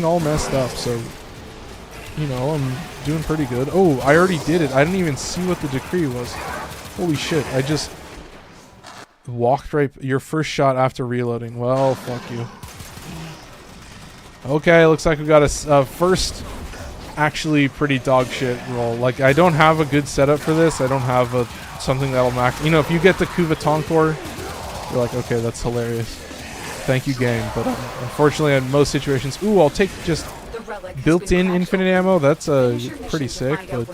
all messed up, so you know, I'm doing pretty good. Oh, I already did it. I didn't even see what the decree was. Holy shit, I just walked right... Your first shot after reloading. Well, fuck you. Okay, looks like we got a first... actually pretty dog shit roll. Like, I don't have a good setup for this. I don't have something that'll max... You know, if you get the Kuvatontor, you're like, okay, that's hilarious. Thank you, game. But unfortunately, in most situations... Ooh, I'll take just built-in infinite ammo. That's pretty sick, but...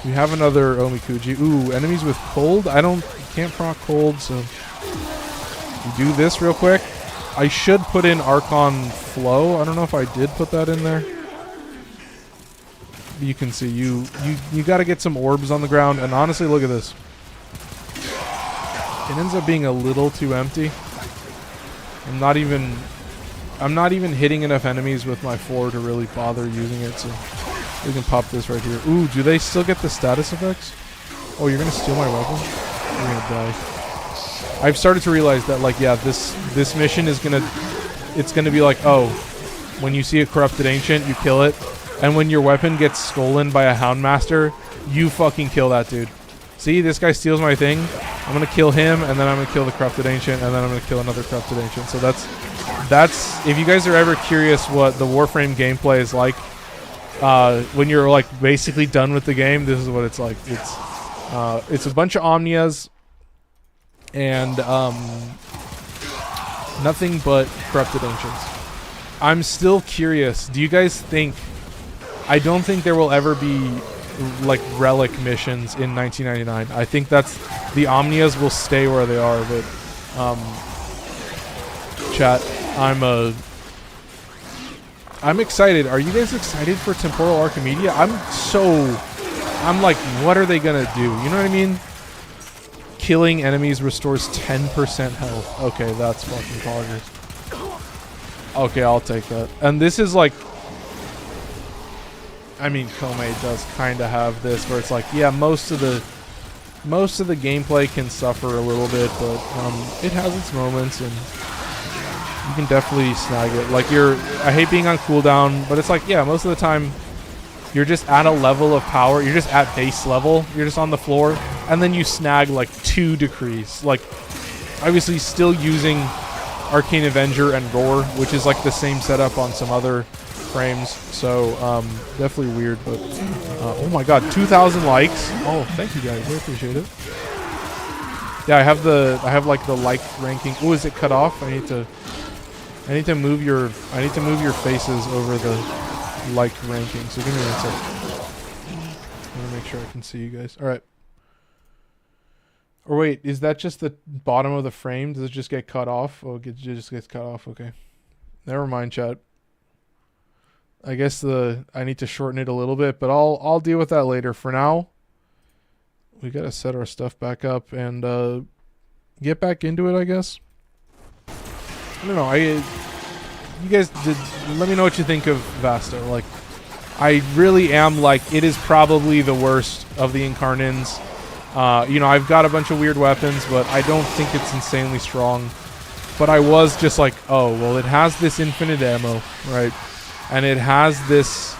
we have another Omikuji. Ooh, enemies with cold? Can't proc cold, so... We do this real quick. I should put in Archon Flow. I don't know if I did put that in there. You can see you got to get some orbs on the ground, and honestly, look at this. It ends up being a little too empty. I'm not even hitting enough enemies with my 4 to really bother using it. So we can pop this right here. Ooh, do they still get the status effects? Oh, you're gonna steal my weapon? You're gonna die. I've started to realize that, like, yeah, this mission is it's gonna be like, oh, when you see a corrupted ancient, you kill it. And when your weapon gets stolen by a Houndmaster, you fucking kill that dude. See, this guy steals my thing. I'm gonna kill him, and then I'm gonna kill the Corrupted Ancient, and then I'm gonna kill another Corrupted Ancient. So that's if you guys are ever curious what the Warframe gameplay is like, when you're like basically done with the game, this is what it's like. It's a bunch of Omnias and nothing but Corrupted Ancients. I'm still curious. Do you guys think... I don't think there will ever be like relic missions in 1999. I think that's... The Omnias will stay where they are, but... chat, I'm excited. Are you guys excited for Temporal Archimedia? I'm like, what are they gonna do? You know what I mean? Killing enemies restores 10% health. Okay, that's fucking poggers. Okay, I'll take that. And this is like... I mean, Komei does kind of have this, where it's like, yeah, most of the gameplay can suffer a little bit, but it has its moments, and you can definitely snag it. Like, I hate being on cooldown, but it's like, yeah, most of the time, you're just at a level of power. You're just at base level. You're just on the floor, and then you snag like 2 decrees. Like, obviously, still using Arcane Avenger and Roar, which is like the same setup on some other frames. So definitely weird, but oh my god, 2,000 likes. Oh, thank you guys, I appreciate it. Yeah, I have like the like ranking. Oh, is it cut off? I need to move your faces over the like ranking. So give me 1 second. I want to make sure I can see you guys. All right. Or wait, is that just the bottom of the frame? Does it just get cut off? Oh, it just gets cut off. Okay. Never mind, chat. I guess I need to shorten it a little bit, but I'll deal with that later. For now, we gotta set our stuff back up and get back into it, I guess. I don't know. You guys let me know what you think of Vasto. Like, I really am like, it is probably the worst of the Incarnons. You know, I've got a bunch of weird weapons, but I don't think it's insanely strong. But I was just like, oh, well, it has this infinite ammo, right? And it has this,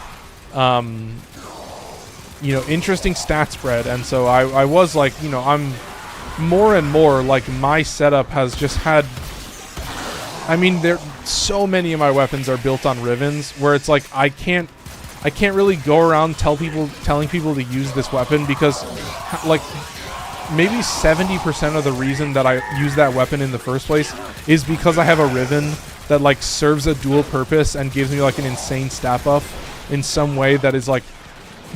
you know, interesting stat spread. And so I was like, you know, I'm more and more, like, my setup has just had... I mean, so many of my weapons are built on Rivens, where it's like, I can't really go around telling people to use this weapon because, like, maybe 70% of the reason that I use that weapon in the first place is because I have a Riven that, like, serves a dual purpose and gives me, like, an insane stat buff in some way that is, like,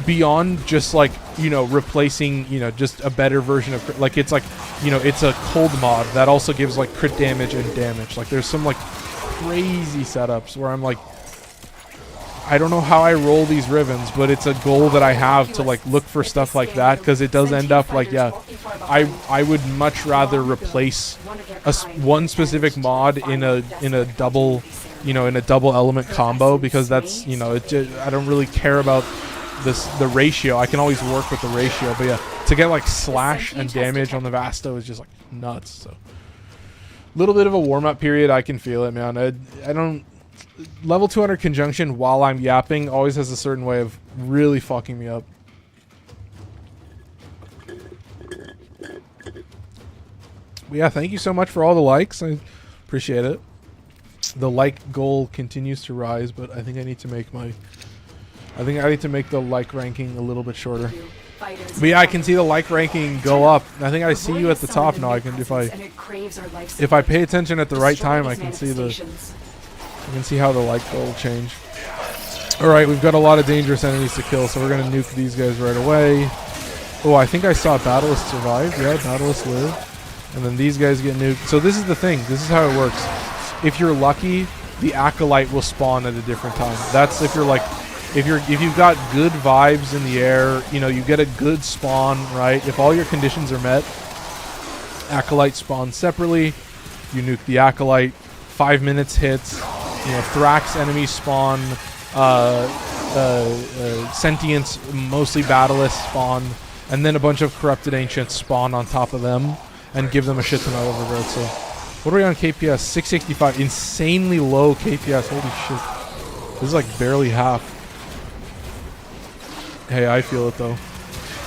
beyond just, like, you know, replacing, you know, just a better version of, like, it's like, you know, it's a cold mod that also gives, like, crit damage and damage. Like, there's some, like, crazy setups where I'm like, I don't know how I roll these Rivens, but it's a goal that I have to, like, look for stuff like that, because it does end up like, yeah, I would much rather replace one specific mod in a double, you know, in a double element combo, because that's, you know, I don't really care about the ratio. I can always work with the ratio, but yeah, to get, like, slash and damage on the Vasto is just, like, nuts. So little bit of a warm-up period. I can feel it, man. I don't... Level 200 conjunction while I'm yapping always has a certain way of really fucking me up. But yeah, thank you so much for all the likes. I appreciate it. The like goal continues to rise, but I think I need to make the like ranking a little bit shorter. But yeah, I can see the like ranking go up. I think I see you at the top now. I can, if I pay attention at the right time, I can see how the like goal will change. Alright, we've got a lot of dangerous enemies to kill, so we're going to nuke these guys right away. Oh, I think I saw Battlist survive. Yeah, Battlist live. And then these guys get nuked. So this is the thing. This is how it works. If you're lucky, the Acolyte will spawn at a different time. That's if you're like... If you've got good vibes in the air, you know, you get a good spawn, right? If all your conditions are met, Acolyte spawns separately. You nuke the Acolyte. 5 minutes hits. You know, Thrax enemies spawn. Sentients, mostly Battlist, spawn. And then a bunch of Corrupted Ancients spawn on top of them and give them a shit ton of overgrowth. So, what are we on KPS? 665. Insanely low KPS. Holy shit. This is like barely half. Hey, I feel it though.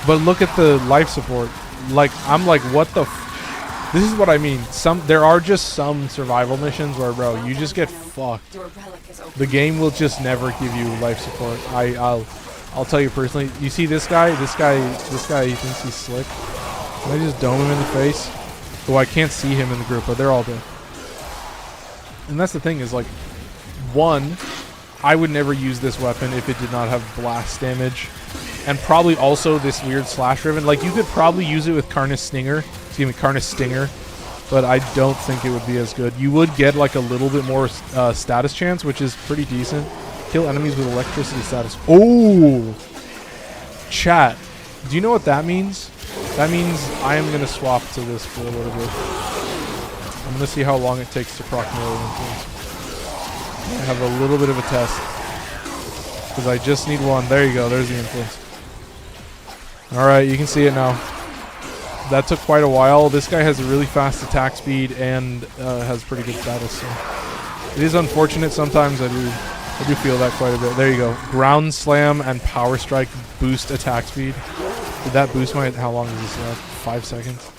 But look at the life support. Like, I'm like, what the this is what I mean. There are just some survival missions where, bro, you just get fucked. The game will just never give you life support. I'll tell you personally. You see this guy? This guy, he thinks he's slick. Can I just dome him in the face? Oh, I can't see him in the group, but they're all dead. And that's the thing is, like, one, I would never use this weapon if it did not have blast damage. And probably also this weird slash riven. Like, you could probably use it with Carnus Stinger. But I don't think it would be as good. You would get, like, a little bit more status chance, which is pretty decent. Kill enemies with electricity status. Oh! Chat. Do you know what that means? That means I am going to swap to this for a little bit. I'm going to see how long it takes to proc melee influence. I have a little bit of a test. Because I just need one. There you go. There's the influence. Alright, you can see it now. That took quite a while. This guy has a really fast attack speed and has pretty good status. So it is unfortunate sometimes. I do feel that quite a bit. There you go. Ground Slam and Power Strike boost attack speed. Did that boost my... How long is this last? 5 seconds.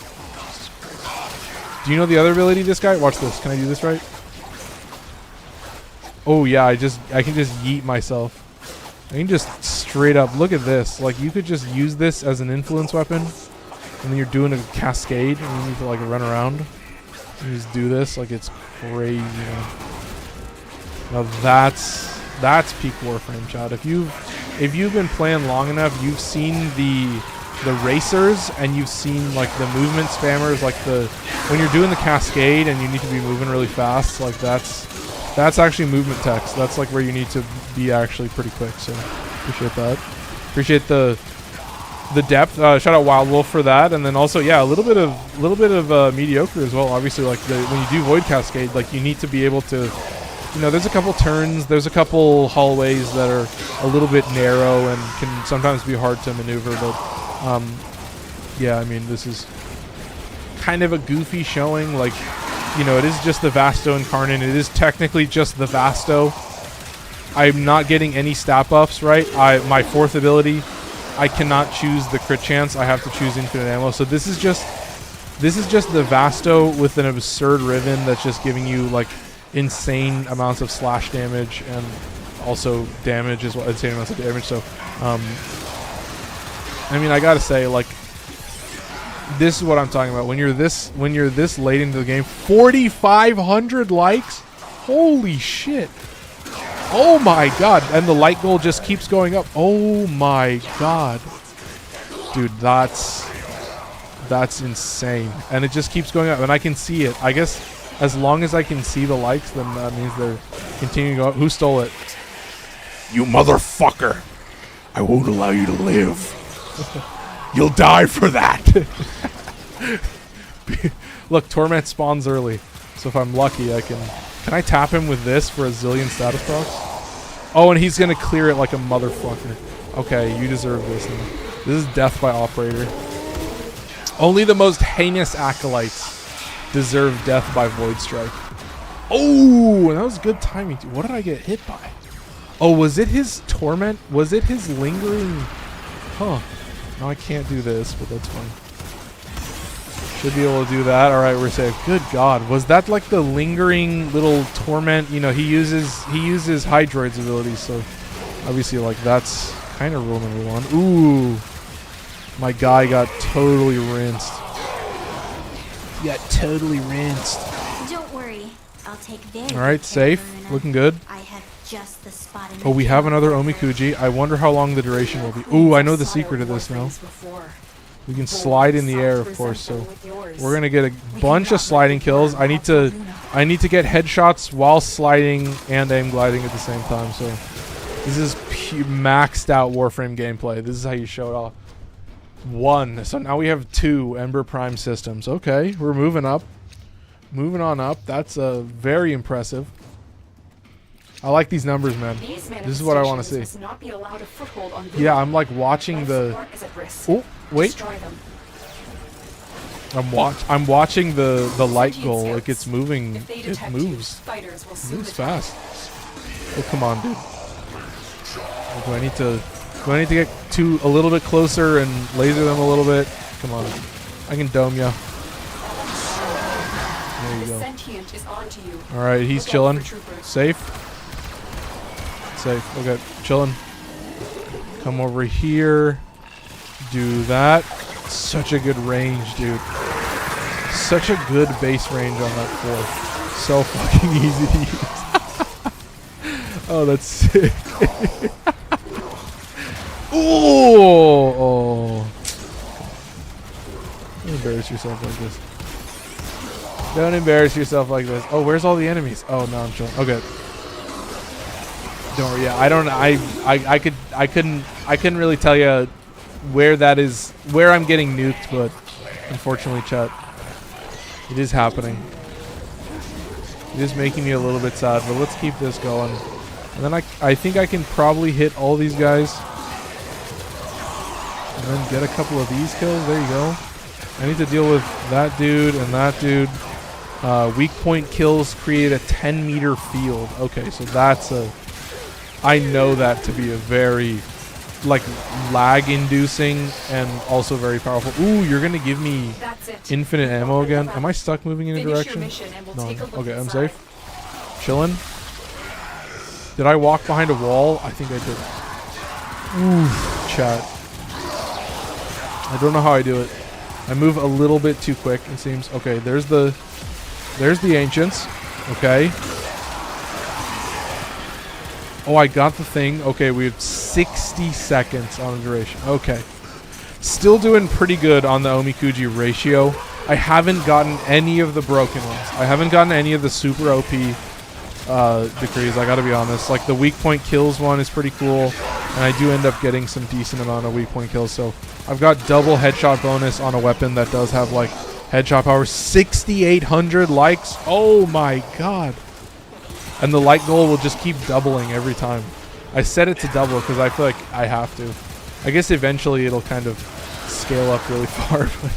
Do you know the other ability this guy? Watch this. Can I do this right? Oh yeah, I can just yeet myself. I can just straight up... Look at this. Like, you could just use this as an influence weapon. And then you're doing a cascade and you need to, like, run around. You just do this. Like, it's crazy, man. Now that's peak Warframe, chat. If you've been playing long enough, you've seen the racers and you've seen, like, the movement spammers, like when you're doing the cascade and you need to be moving really fast, like, that's actually movement text. That's, like, where you need to be actually pretty quick. So appreciate that. Appreciate the depth. Shout out Wild Wolf for that, and then also, yeah, a little bit of mediocre as well. Obviously, like, when you do Void Cascade, like, you need to be able to, you know, there's a couple turns, there's a couple hallways that are a little bit narrow and can sometimes be hard to maneuver, but yeah, I mean, this is kind of a goofy showing. Like, you know, it is just the Vasto Incarnon. It is technically just the Vasto. I'm not getting any stat buffs, right? My 4th ability, I cannot choose the crit chance. I have to choose infinite ammo. So this is just the Vasto with an absurd Riven that's just giving you like insane amounts of slash damage and also damage as well, insane amounts of damage. So I mean, I gotta say, like, this is what I'm talking about. When you're this late into the game, 4,500 likes, holy shit! Oh my god! And the like goal just keeps going up. Oh my god, dude, that's insane, and it just keeps going up, and I can see it. I guess as long as I can see the likes, then that means they're continuing to go up. Who stole it? You motherfucker! I won't allow you to live. You'll die for that. Look, Torment spawns early, so if I'm lucky, I can I tap him with this for a zillion status procs? Oh, and he's gonna clear it like a motherfucker. Okay, you deserve this. This is death by operator. Only the most heinous acolytes deserve death by void strike. Oh, and that was good timing too. What did I get hit by? Oh, was it his torment? Was it his lingering? Huh. No, I can't do this, but that's fine. Should be able to do that. Alright, we're safe. Good god. Was that like the lingering little torment? You know, he uses Hydroid's abilities, so obviously like that's kind of rule number 1. Ooh. My guy got totally rinsed. He got totally rinsed. Don't worry. I'll take very Alright, safe. Looking good. I have just the spot in Oh, we have another Omikuji. I wonder how long the duration will be. Ooh, I know the secret of this now. We can slide in the air, of course, so we're gonna get a bunch of sliding kills. I need to get headshots while sliding and aim gliding at the same time. So this is maxed out Warframe gameplay. This is how you show it off. 1. So now we have 2 Ember Prime systems. Okay, we're moving up. Moving on up. That's very impressive. I like these numbers, man. This is what I want to see. Yeah, I'm like watching the... Oh, wait. I'm watching the light goal. Like it's moving. It moves. It moves fast. Oh, come on, dude. Do I need to get a little bit closer and laser them a little bit? Come on. I can dome ya. There you go. Alright, he's chilling. Safe. Safe. Okay, chilling. Come over here. Do that. Such a good range, dude. Such a good base range on that 4. So fucking easy to use. Oh, that's sick. Ooh! Oh. Don't embarrass yourself like this. Don't embarrass yourself like this. Oh, where's all the enemies? Oh, no, I'm chilling. Okay. Don't worry. Yeah, I couldn't really tell you where that is, where I'm getting nuked, but unfortunately, chat, it is happening. It is making me a little bit sad, but let's keep this going. And then I think I can probably hit all these guys. And then get a couple of these kills. There you go. I need to deal with that dude and that dude. Weak point kills create a 10-meter field. Okay, so that's a... I know that to be a very, like, lag-inducing and also very powerful. Ooh, you're going to give me infinite ammo again? Am I stuck moving in a direction? No. Okay, I'm safe. Chilling. Did I walk behind a wall? I think I did. Ooh, chat. I don't know how I do it. I move a little bit too quick, it seems. Okay, there's the ancients. Okay. Oh, I got the thing. Okay, we have 60 seconds on the duration. Okay. Still doing pretty good on the Omikuji ratio. I haven't gotten any of the broken ones. I haven't gotten any of the super OP decrees, I gotta be honest. Like, the weak point kills one is pretty cool, and I do end up getting some decent amount of weak point kills. So I've got double headshot bonus on a weapon that does have, like, headshot power. 6,800 likes. Oh my god. And the light goal will just keep doubling every time. I set it to double because I feel like I have to. I guess eventually it'll kind of scale scale up really far, but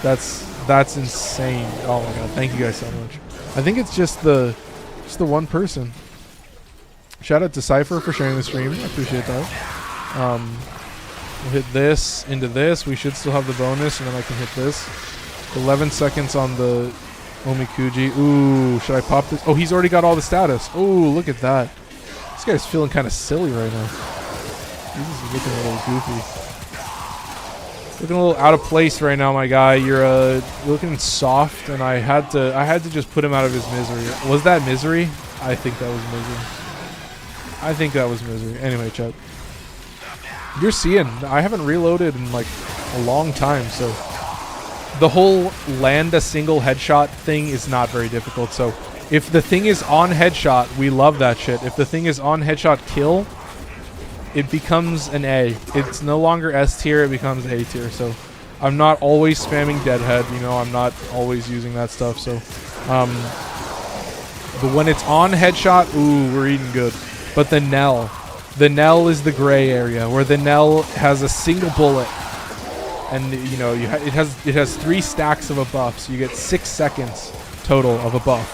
that's insane. Oh my god, thank you guys so much. I think it's just the one person. Shout out to Cypher for sharing the stream. I appreciate that. We'll hit this into this. We should still have the bonus, and then I can hit this. 11 seconds on the Omikuji. Ooh, should I pop this? Oh, he's already got all the status. Ooh, look at that. This guy's feeling kind of silly right now. He's looking a little goofy. Looking a little out of place right now, my guy. You're looking soft, and I had to just put him out of his misery. Was that misery? I think that was misery. I think that was misery. Anyway, chat. You're seeing. I haven't reloaded in like a long time, so the whole land a single headshot thing is not very difficult. So if the thing is on headshot, we love that shit. If the thing is on headshot kill, it becomes an A. It's no longer S tier, it becomes A tier. So I'm not always spamming deadhead, you know, I'm not always using that stuff. So but when it's on headshot, ooh, we're eating good. But the Nell is the gray area, where the Nell has a single bullet, and you know it has 3 stacks of a buff, so you get 6 seconds total of a buff.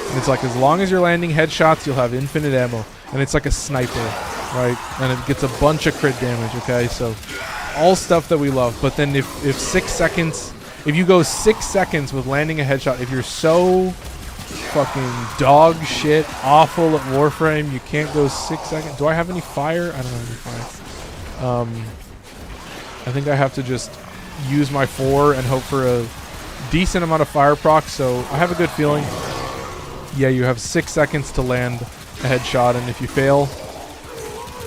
And it's like as long as you're landing headshots, you'll have infinite ammo, and it's like a sniper, right? And it gets a bunch of crit damage. Okay, so all stuff that we love. But then if 6 seconds, if you go 6 seconds with landing a headshot, if you're so fucking dog shit awful at Warframe, you can't go 6 seconds. Do I have any fire? I don't have any fire. I think I have to just use my 4 and hope for a decent amount of fire proc. So I have a good feeling. Yeah, you have 6 seconds to land a headshot, and if you fail,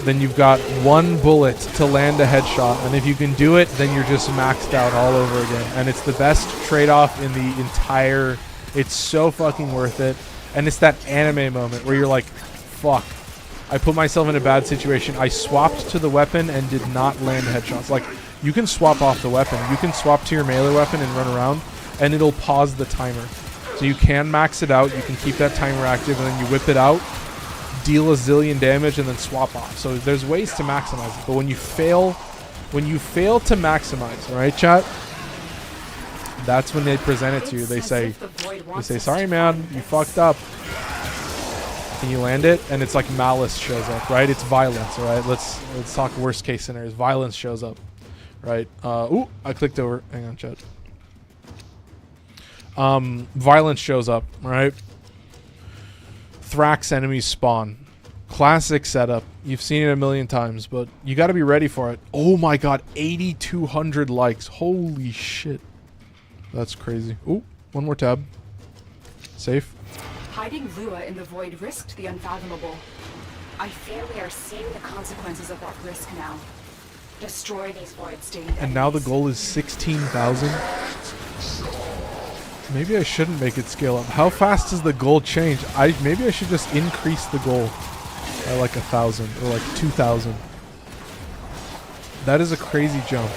then you've got 1 bullet to land a headshot, and if you can do it, then you're just maxed out all over again. And it's the best trade-off in the entire. It's so fucking worth it. And it's that anime moment where you're like, fuck, I put myself in a bad situation. I swapped to the weapon and did not land headshots. Like, you can swap off the weapon. You can swap to your melee weapon and run around, and it'll pause the timer. So you can max it out. You can keep that timer active, and then you whip it out, deal a zillion damage, and then swap off. So there's ways to maximize it. But when you fail to maximize, all right, chat? That's when they present it to you. They say, sorry, man, you fucked up. Can you land it? And it's like malice shows up, right? It's violence, all right? Let's talk worst case scenarios. Violence shows up, right? Ooh, I clicked over. Hang on, chat. Violence shows up, right? Thrax enemies spawn. Classic setup. You've seen it a million times, but you got to be ready for it. Oh my god, 8,200 likes. Holy shit. That's crazy. Ooh, one more tab. Safe. Hiding Lua in the void risked the unfathomable. I fear we are seeing the consequences of that risk now. Destroy these void-stained And now the goal is 16,000. Maybe I shouldn't make it scale up. How fast does the goal change? Maybe I should just increase the goal by like 1,000 or like 2,000. That is a crazy jump.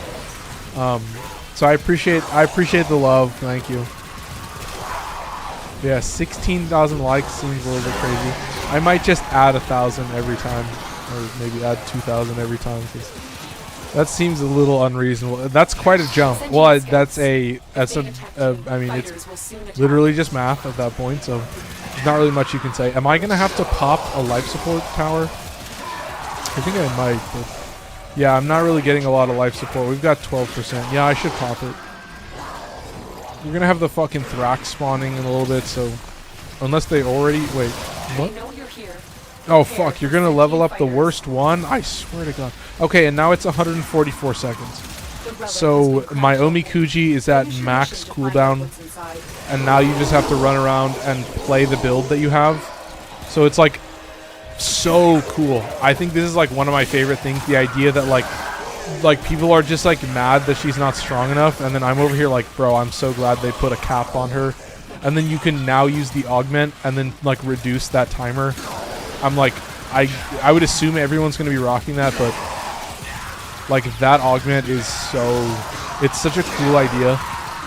So I appreciate the love. Thank you. Yeah, 16,000 likes seems a little bit crazy. I might just add 1,000 every time, or maybe add 2,000 every time, because that seems a little unreasonable. That's quite a jump. Well, I mean, it's literally just math at that point, so there's not really much you can say. Am I gonna have to pop a life support tower? I think I might, but yeah, I'm not really getting a lot of life support. We've got 12%. Yeah, I should pop it. We're gonna have the fucking Thrax spawning in a little bit, so unless they already wait, what? Oh fuck, you're gonna level up the worst one? I swear to god. Okay, and now it's 144 seconds. So my Omikuji is at max cooldown, and now you just have to run around and play the build that you have. So it's like so cool. I think this is like one of my favorite things, the idea that like people are just like mad that she's not strong enough, and then I'm over here like, bro, I'm so glad they put a cap on her. And then you can now use the augment and then like reduce that timer. I'm like, I would assume everyone's going to be rocking that, but like that augment is it's such a cool idea.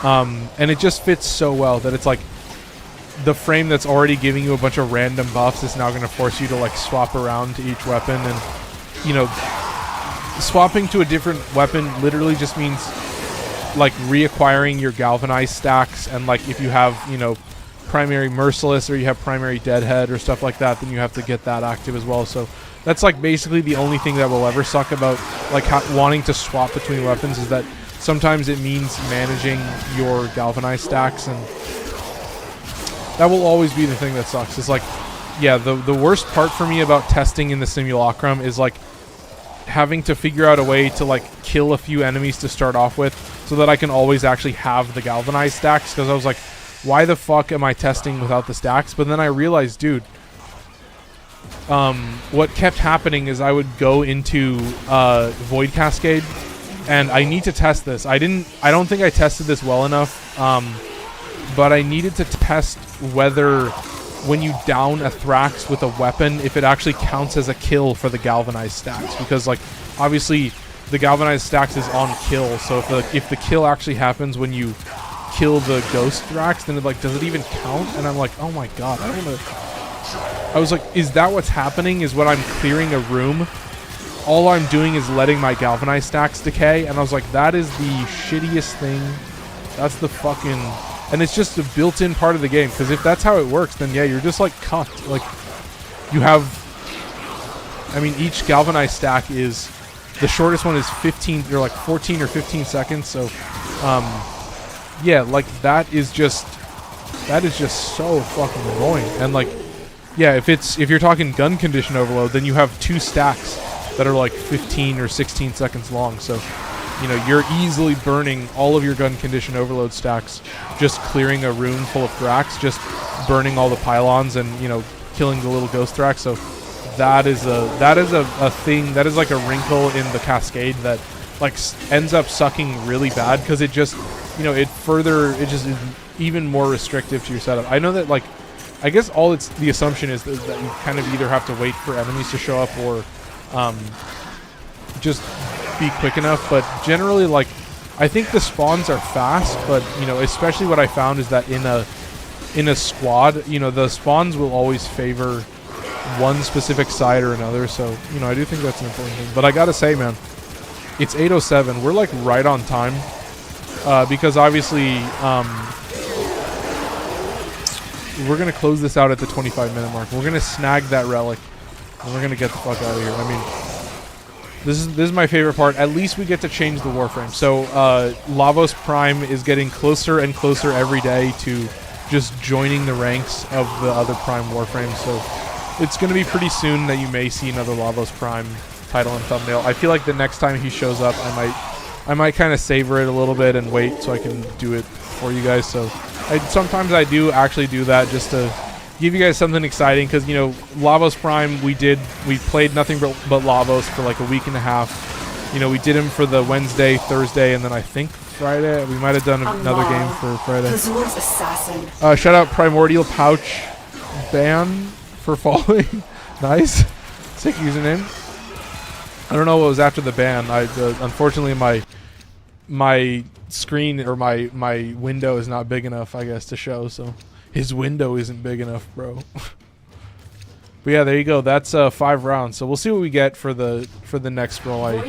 And it just fits so well that it's like the frame that's already giving you a bunch of random buffs is now going to force you to like swap around to each weapon. And, you know, swapping to a different weapon literally just means like reacquiring your galvanized stacks, and like if you have, you know, primary merciless or you have primary deadhead or stuff like that, then you have to get that active as well. So that's like basically the only thing that will ever suck about like wanting to swap between weapons, is that sometimes it means managing your galvanized stacks, and that will always be the thing that sucks. It's like, yeah, the worst part for me about testing in the simulacrum is like having to figure out a way to like kill a few enemies to start off with so that I can always actually have the galvanized stacks, because I was like, why the fuck am I testing without the stacks? But then I realized, dude, what kept happening is I would go into Void Cascade, and I need to test this. I don't think I tested this well enough, but I needed to test whether when you down a Thrax with a weapon, if it actually counts as a kill for the galvanized stacks, because like obviously the galvanized stacks is on kill, so if the kill actually happens when you kill the ghost Thrax, then it like, does it even count? And I'm like, oh my god, I was like, is that what's happening? Is when I'm clearing a room, all I'm doing is letting my galvanized stacks decay? And I was like, that is the shittiest thing. That's the fucking... And it's just a built-in part of the game, because if that's how it works, then yeah, you're just like cucked. Like, you have... I mean, each galvanized stack is... The shortest one is 15, or like 14 or 15 seconds, so... yeah, like that is just so fucking annoying. And like, yeah, if you're talking gun condition overload, then you have 2 stacks that are like 15 or 16 seconds long. So, you know, you're easily burning all of your gun condition overload stacks, just clearing a room full of Thrax, just burning all the pylons, and, you know, killing the little ghost Thrax. So that is a thing, that is like a wrinkle in the cascade that like ends up sucking really bad, because it just, you know, it just is even more restrictive to your setup. I know that, like, I guess the assumption is that you kind of either have to wait for enemies to show up or just be quick enough, but generally, like, I think the spawns are fast, but, you know, especially what I found is that in a squad, you know, the spawns will always favor one specific side or another, so, you know, I do think that's an important thing. But I gotta say, man, it's 8:07. We're like right on time, because obviously we're gonna close this out at the 25-minute mark. We're gonna snag that relic, and we're gonna get the fuck out of here. I mean, this is my favorite part. At least we get to change the Warframe. So Lavos Prime is getting closer and closer every day to just joining the ranks of the other Prime Warframes. So it's gonna be pretty soon that you may see another Lavos Prime title and thumbnail. I feel like the next time he shows up, I might kind of savor it a little bit and wait so I can do it for you guys. So sometimes I do actually do that just to give you guys something exciting, because, you know, Lavos Prime, we played nothing but Lavos for like a week and a half. You know, we did him for the Wednesday, Thursday, and then I think Friday. We might have done another game for Friday. Assassin. Shout out Primordial Pouch Ban for following. Nice. Sick username. I don't know what was after the ban. Unfortunately my screen, or my window is not big enough, I guess, to show. So his window isn't big enough, bro. But yeah, there you go. That's 5 rounds. So we'll see what we get for the next scroll. Is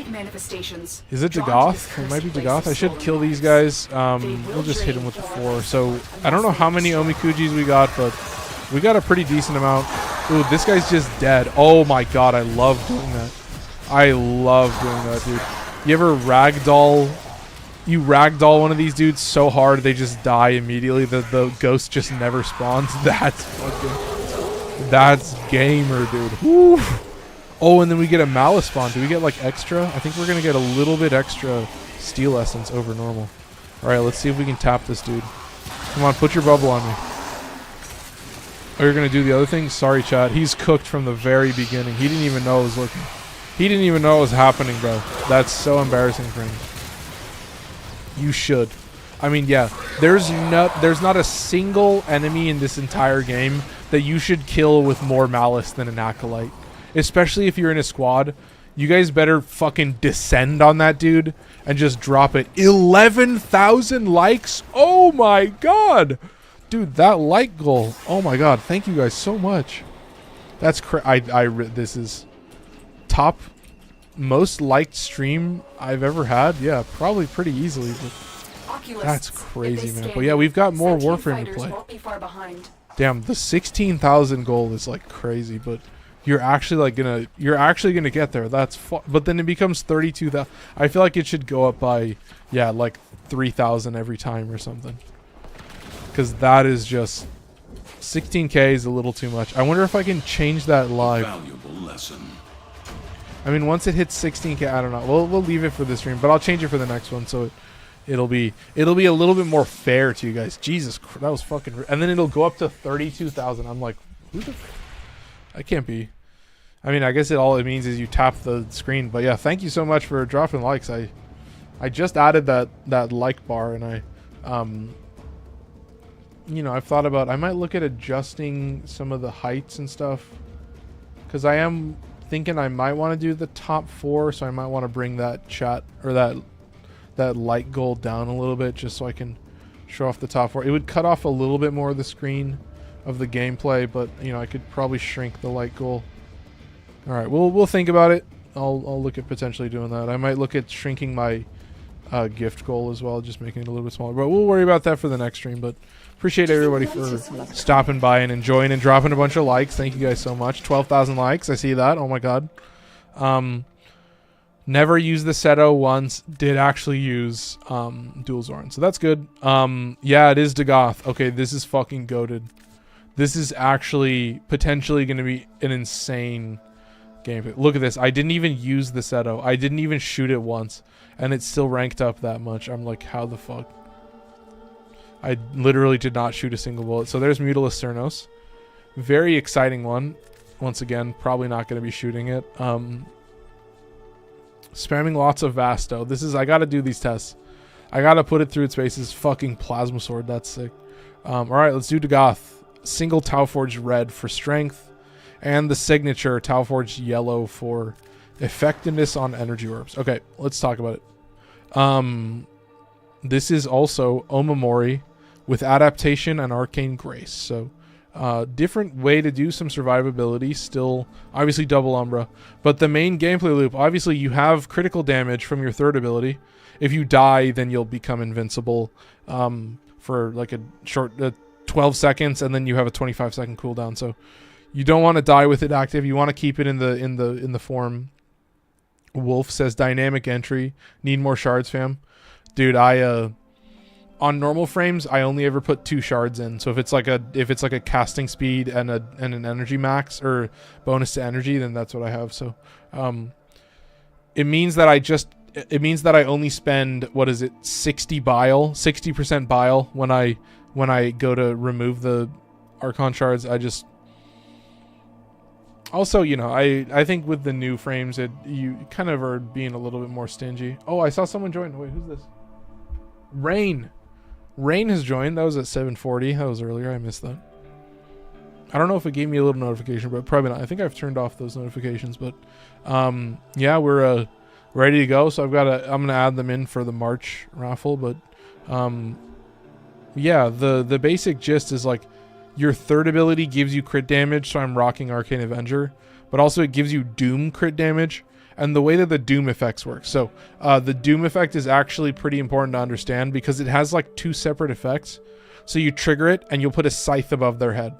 it Dagoth? It might be Dagoth. I should kill these guys. We'll just hit him with the 4. So I don't know how many Omikujis we got, but we got a pretty decent amount. Ooh, this guy's just dead. Oh my god, I love doing that. I love doing that, dude. You ever ragdoll? You ragdoll one of these dudes so hard they just die immediately. The ghost just never spawns. That's gamer, dude. Woo. Oh, and then we get a Malice spawn. Do we get like extra? I think we're gonna get a little bit extra steel essence over normal. All right, let's see if we can tap this dude. Come on, put your bubble on me. Oh, you're gonna do the other thing? Sorry, chat. He's cooked from the very beginning. He didn't even know it was looking. He didn't even know it was happening, bro. That's so embarrassing for him. You should. I mean, yeah. There's not a single enemy in this entire game that you should kill with more malice than an Acolyte. Especially if you're in a squad. You guys better fucking descend on that dude and just drop it. 11,000 likes? Oh my god! Dude, that like goal. Oh my god. Thank you guys so much. That's this is top most liked stream I've ever had. Yeah, probably pretty easily. But Oculists, That's if crazy, they man. scan But yeah, we've got more Sentient Warframe to fighters play. won't be far behind. Damn, the 16,000 goal is like crazy, but you're actually gonna get there. That's but then it becomes 32,000. I feel like it should go up by like 3,000 every time or something. Because that is just 16k is a little too much. I wonder if I can change that live. Valuable lesson. I mean, once it hits 16k, I don't know. We'll leave it for this stream, but I'll change it for the next one, so it'll be a little bit more fair to you guys. Jesus, that was fucking. And then it'll go up to 32,000. I'm like, who the? I can't be. I mean, I guess all it means is you tap the screen. But yeah, thank you so much for dropping likes. I just added that like bar, and I've thought about, I might look at adjusting some of the heights and stuff, because I am thinking I might want to do the top 4, so I might want to bring that chat or that light goal down a little bit, just so I can show off the top 4. It would cut off a little bit more of the screen of the gameplay, but I could probably shrink the light goal. All right, we'll think about it. I'll look at potentially doing that. I might look at shrinking my gift goal as well, just making it a little bit smaller, but we'll worry about that for the next stream. But appreciate everybody for stopping by and enjoying and dropping a bunch of likes. Thank you guys so much. 12,000 likes, I see that. Oh my god. Never used the Cedo once, did actually use dual Zoren, so that's good. Yeah, it is Dagoth. Okay, this is fucking goated. This is actually potentially going to be an insane gameplay. Look at this. I didn't even use the Cedo. I didn't even shoot it once, and it's still ranked up that much. I'm like, how the fuck? I literally did not shoot a single bullet. So there's Mutalist Cernos. Very exciting one. Once again, probably not going to be shooting it. Spamming lots of Vasto. This is, I got to do these tests. I got to put it through its paces. Fucking Plasma Sword. That's sick. All right, let's do Dagoth. Single Tauforged red for strength. And the signature Tauforged yellow for effectiveness on energy orbs. Okay, let's talk about it. This is also Omamori with adaptation and arcane grace. So different way to do some survivability. Still obviously double Umbra, but the main gameplay loop, obviously you have critical damage from your third ability. If you die, then you'll become invincible for like a short 12 seconds, and then you have a 25-second cooldown. So you don't want to die with it active. You want to keep it in the form. Wolf says dynamic entry. Need more shards, fam. Dude, on normal frames, I only ever put 2 shards in. So if it's like a casting speed and an energy max or bonus to energy, then that's what I have. So it means that I only spend, what is it, 60% bile when I go to remove the Archon shards. Also, I think with the new frames, you kind of are being a little bit more stingy. Oh, I saw someone join. Wait, who's this? Rain has joined. That was at 7:40. That was earlier. I missed that. I don't know if it gave me a little notification, but probably not. I think I've turned off those notifications. But yeah, we're ready to go. So I'm gonna add them in for the March raffle. But yeah, the basic gist is like your third ability gives you crit damage. So I'm rocking Arcane Avenger, but also it gives you Doom crit damage. And the way that the Doom effects work. So the Doom effect is actually pretty important to understand because it has like 2 separate effects. So you trigger it and you'll put a scythe above their head.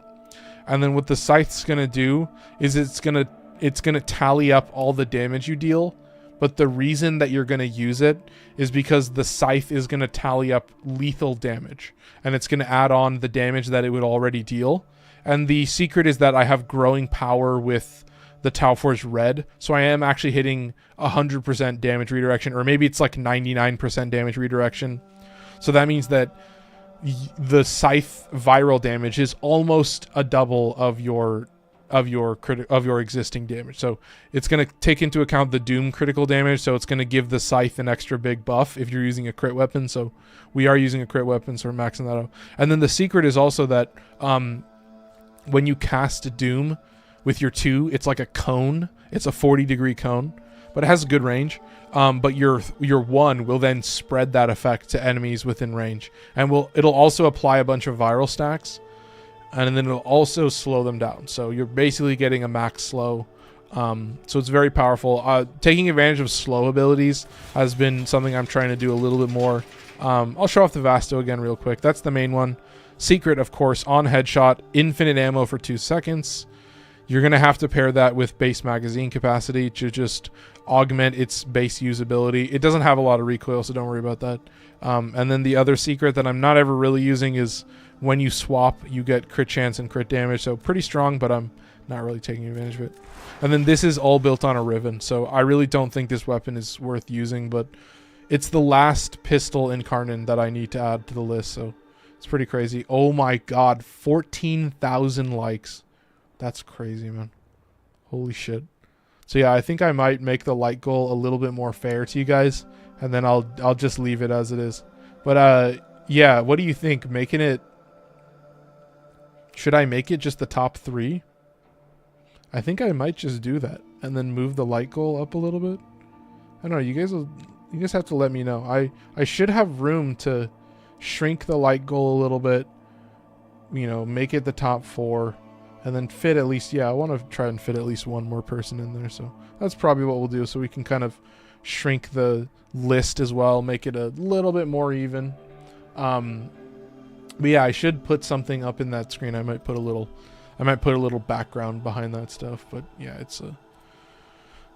And then what the scythe's going to do is it's going to tally up all the damage you deal. But the reason that you're going to use it is because the scythe is going to tally up lethal damage. And it's going to add on the damage that it would already deal. And the secret is that I have growing power with the Tauforged red, so I am actually hitting 100% damage redirection, or maybe it's like 99% damage redirection. So that means that the scythe viral damage is almost a double of your existing damage. So it's going to take into account the Doom critical damage, so it's going to give the scythe an extra big buff if you're using a crit weapon. So we are using a crit weapon, so we're maxing that out. And then the secret is also that when you cast Doom with your 2, it's like a cone. It's a 40-degree cone, but it has a good range. But your 1 will then spread that effect to enemies within range, and it'll also apply a bunch of viral stacks, and then it'll also slow them down. So you're basically getting a max slow. So it's very powerful. Taking advantage of slow abilities has been something I'm trying to do a little bit more I'll show off the Vasto again real quick. That's the main one. Secret, of course, on headshot, infinite ammo for 2 seconds. You're going to have to pair that with base magazine capacity to just augment its base usability. It doesn't have a lot of recoil, so don't worry about that. And then the other secret that I'm not ever really using is when you swap, you get crit chance and crit damage. So pretty strong, but I'm not really taking advantage of it. And then this is all built on a Riven, so I really don't think this weapon is worth using, but it's the last pistol Incarnon that I need to add to the list, so it's pretty crazy. Oh my god, 14,000 likes. That's crazy, man. Holy shit. So yeah, I think I might make the like goal a little bit more fair to you guys, and then I'll just leave it as it is. But yeah, what do you think? Making it... Should I make it just the top 3? I think I might just do that and then move the light goal up a little bit. I don't know. You guys have to let me know. I should have room to shrink the light goal a little bit. You know, make it the top 4, and then fit at least. Yeah, I want to try and fit at least one more person in there. So that's probably what we'll do. So we can kind of shrink the list as well, make it a little bit more even. But yeah, I should put something up in that screen. I might put a little background behind that stuff, but yeah, it's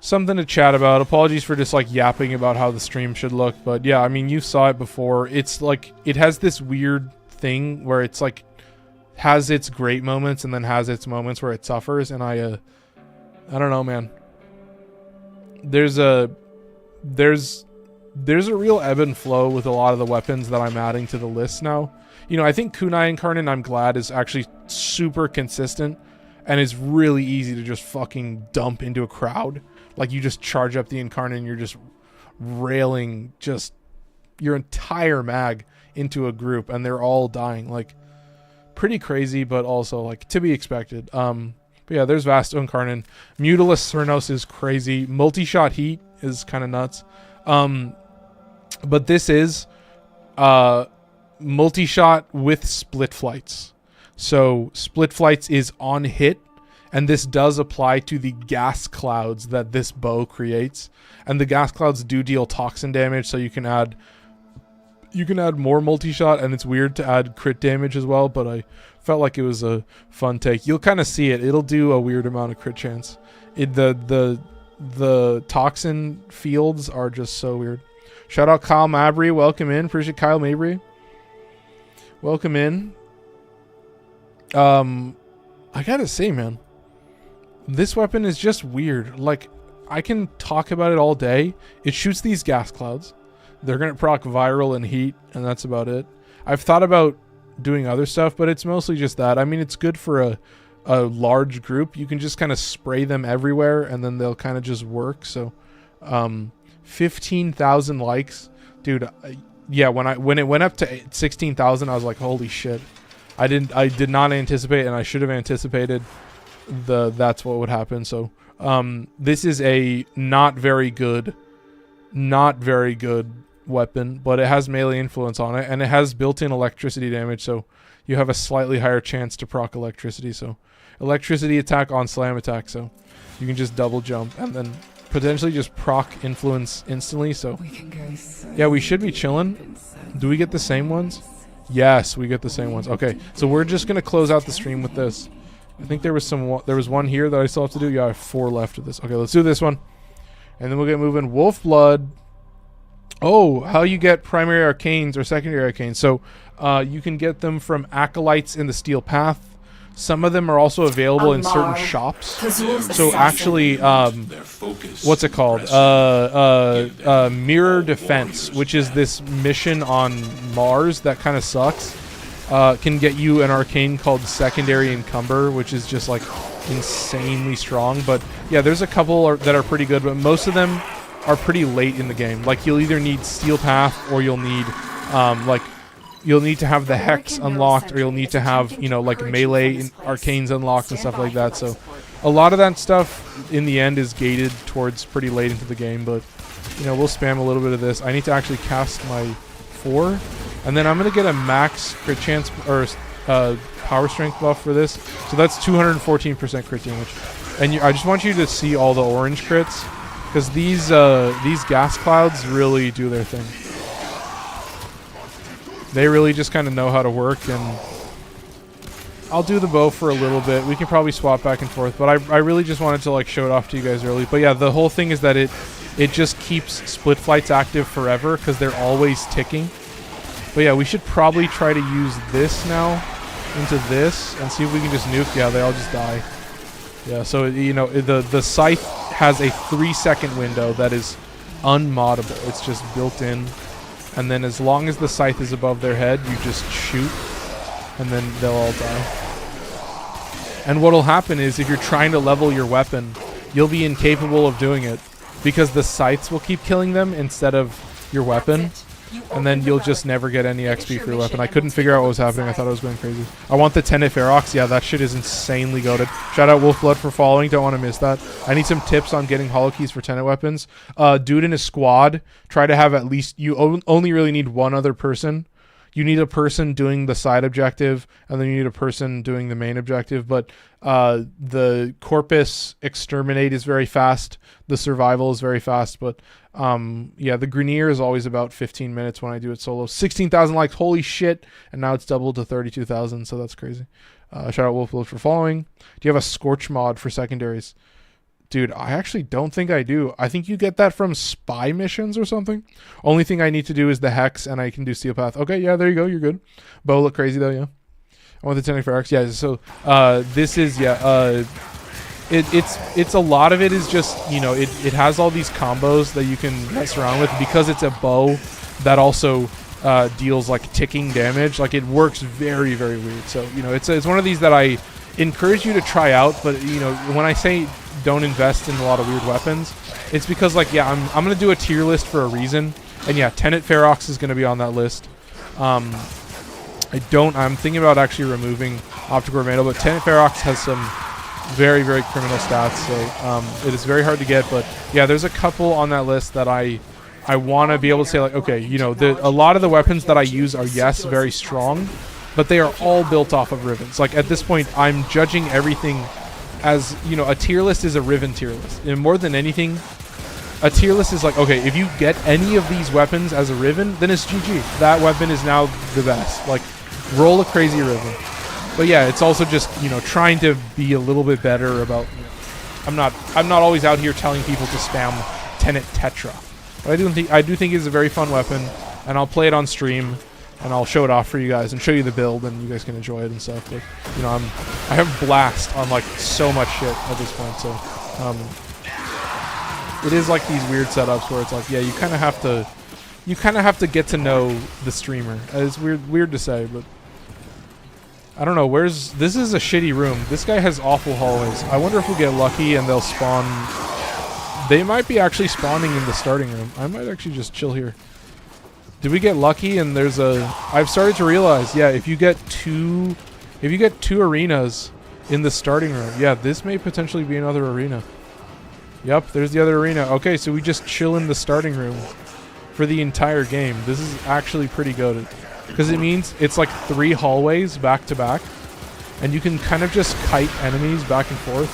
something to chat about. Apologies for just like yapping about how the stream should look, but yeah, I mean, you saw it before. It's like, it has this weird thing where it's like, has its great moments and then has its moments where it suffers, and I don't know, man. There's a real ebb and flow with a lot of the weapons that I'm adding to the list now. You know, I think Kunai Incarnon, I'm glad, is actually super consistent and is really easy to just fucking dump into a crowd. Like, you just charge up the Incarnon and you're just railing just your entire mag into a group and they're all dying. Like, pretty crazy, but also, like, to be expected. But yeah, there's Vasto Incarnon. Mutalist Cernos is crazy. Multi-shot heat is kind of nuts. But this is... multi-shot with split flights. So split flights is on hit, and this does apply to the gas clouds that this bow creates, and the gas clouds do deal toxin damage, so you can add more multi-shot, and it's weird to add crit damage as well, but I felt like it was a fun take. You'll kind of see it. It'll do a weird amount of crit chance. The toxin fields are just so weird. Shout out Kyle Mabry, welcome in. Appreciate Kyle Mabry. Welcome in. I gotta say, man, this weapon is just weird. Like, I can talk about it all day. It shoots these gas clouds. They're gonna proc viral and heat, and that's about it. I've thought about doing other stuff, but it's mostly just that. I mean, it's good for a large group. You can just kind of spray them everywhere, and then they'll kind of just work. So, 15,000 likes, dude. Yeah, when it went up to 16,000, I was like, holy shit. I did not anticipate, and I should have anticipated that's what would happen. So this is a not very good weapon, but it has melee influence on it, and it has built-in electricity damage, so you have a slightly higher chance to proc electricity. So electricity attack on slam attack, so you can just double jump and then potentially just proc influence instantly. So yeah, we should be chilling. Do we get the same ones? Yes, we get the same ones. Okay, so we're just gonna close out the stream with this. I think there was one here that I still have to do. Yeah, I have 4 left of this. Okay, let's do this one, and then we'll get moving. Wolf Blood. Oh, how you get primary arcanes or secondary arcanes? So you can get them from acolytes in the Steel Path. Some of them are also available in certain shops. So actually, what's it called? Mirror Defense, which is this mission on Mars that kind of sucks, can get you an arcane called Secondary Encumber, which is just like insanely strong. But yeah, there's a couple that are pretty good, but most of them are pretty late in the game. Like, you'll either need Steel Path, or you'll need you'll need to have the Hex unlocked, or you'll need to have, you know, like melee arcanes unlocked and stuff like that. So a lot of that stuff in the end is gated towards pretty late into the game, but you know, we'll spam a little bit of this. I need to actually cast my 4, and then I'm going to get a max crit chance or power strength buff for this. So that's 214% crit damage. And I just want you to see all the orange crits, because these gas clouds really do their thing. They really just kind of know how to work, and I'll do the bow for a little bit. We can probably swap back and forth, but I really just wanted to like show it off to you guys early. But yeah, the whole thing is that it just keeps split flights active forever because they're always ticking. But yeah, we should probably try to use this now into this and see if we can just nuke. Yeah, they all just die. Yeah, so you know the scythe has a 3-second window that is unmoddable. It's just built in, and then as long as the scythe is above their head, you just shoot, and then they'll all die. And what'll happen is if you're trying to level your weapon, you'll be incapable of doing it because the scythes will keep killing them instead of your weapon. And then you'll just never get any XP for your weapon. I couldn't figure out what was happening. I thought I was going crazy. I want the Tenet Ferox. Yeah, that shit is insanely goated. Shout out Wolfblood for following. Don't want to miss that. I need some tips on getting hollow keys for Tenet weapons. Do it in a squad. Try to have at least... You only really need one other person. You need a person doing the side objective, and then you need a person doing the main objective. But the Corpus Exterminate is very fast. The Survival is very fast. But yeah, the Grenier is always about 15 minutes when I do it solo. 16,000 likes. Holy shit. And now it's doubled to 32,000. So that's crazy. Shout out Wolfblood for following. Do you have a Scorch mod for secondaries? Dude, I actually don't think I do. I think you get that from spy missions or something. Only thing I need to do is the Hex, and I can do Steel Path. Okay, yeah, there you go. You're good. Bow look crazy, though, yeah. I want the Tenet Ferox. Yeah, so this is, yeah, it's a lot of it is just, you know, it has all these combos that you can mess around with because it's a bow that also deals, like, ticking damage. Like, it works very, very weird. So, you know, it's one of these that I encourage you to try out, but, you know, when I say don't invest in a lot of weird weapons, it's because, like, yeah, I'm gonna do a tier list for a reason, and yeah, Tenet Ferox is gonna be on that list. I'm thinking about actually removing Optical Tornado, but Tenet Ferox has some very, very criminal stats, so it is very hard to get. But yeah, there's a couple on that list that I want to be able to say, like, okay, you know, a lot of the weapons that I use are, yes, very strong, but they are all built off of Rivens. Like, at this point, I'm judging everything as, you know, a tier list is a Riven tier list. And more than anything, a tier list is like, okay, if you get any of these weapons as a Riven, then it's GG. That weapon is now the best. Like, roll a crazy Riven. But yeah, it's also just, you know, trying to be a little bit better about, you know, I'm not always out here telling people to spam Tenet Tetra. But I do think it's a very fun weapon, and I'll play it on stream, and I'll show it off for you guys and show you the build, and you guys can enjoy it and stuff. But, you know, I have blast on, like, so much shit at this point. So it is like these weird setups where it's like, yeah, you kind of have to get to know the streamer. It's weird to say, but I don't know. This is a shitty room. This guy has awful hallways. I wonder if we'll get lucky and they'll spawn. They might be actually spawning in the starting room. I might actually just chill here. Did we get lucky? And there's I've started to realize, yeah, if you get two arenas in the starting room, yeah, this may potentially be another arena. Yep, there's the other arena. Okay, so we just chill in the starting room for the entire game. This is actually pretty goated, because it means it's like 3 hallways back to back, and you can kind of just kite enemies back and forth.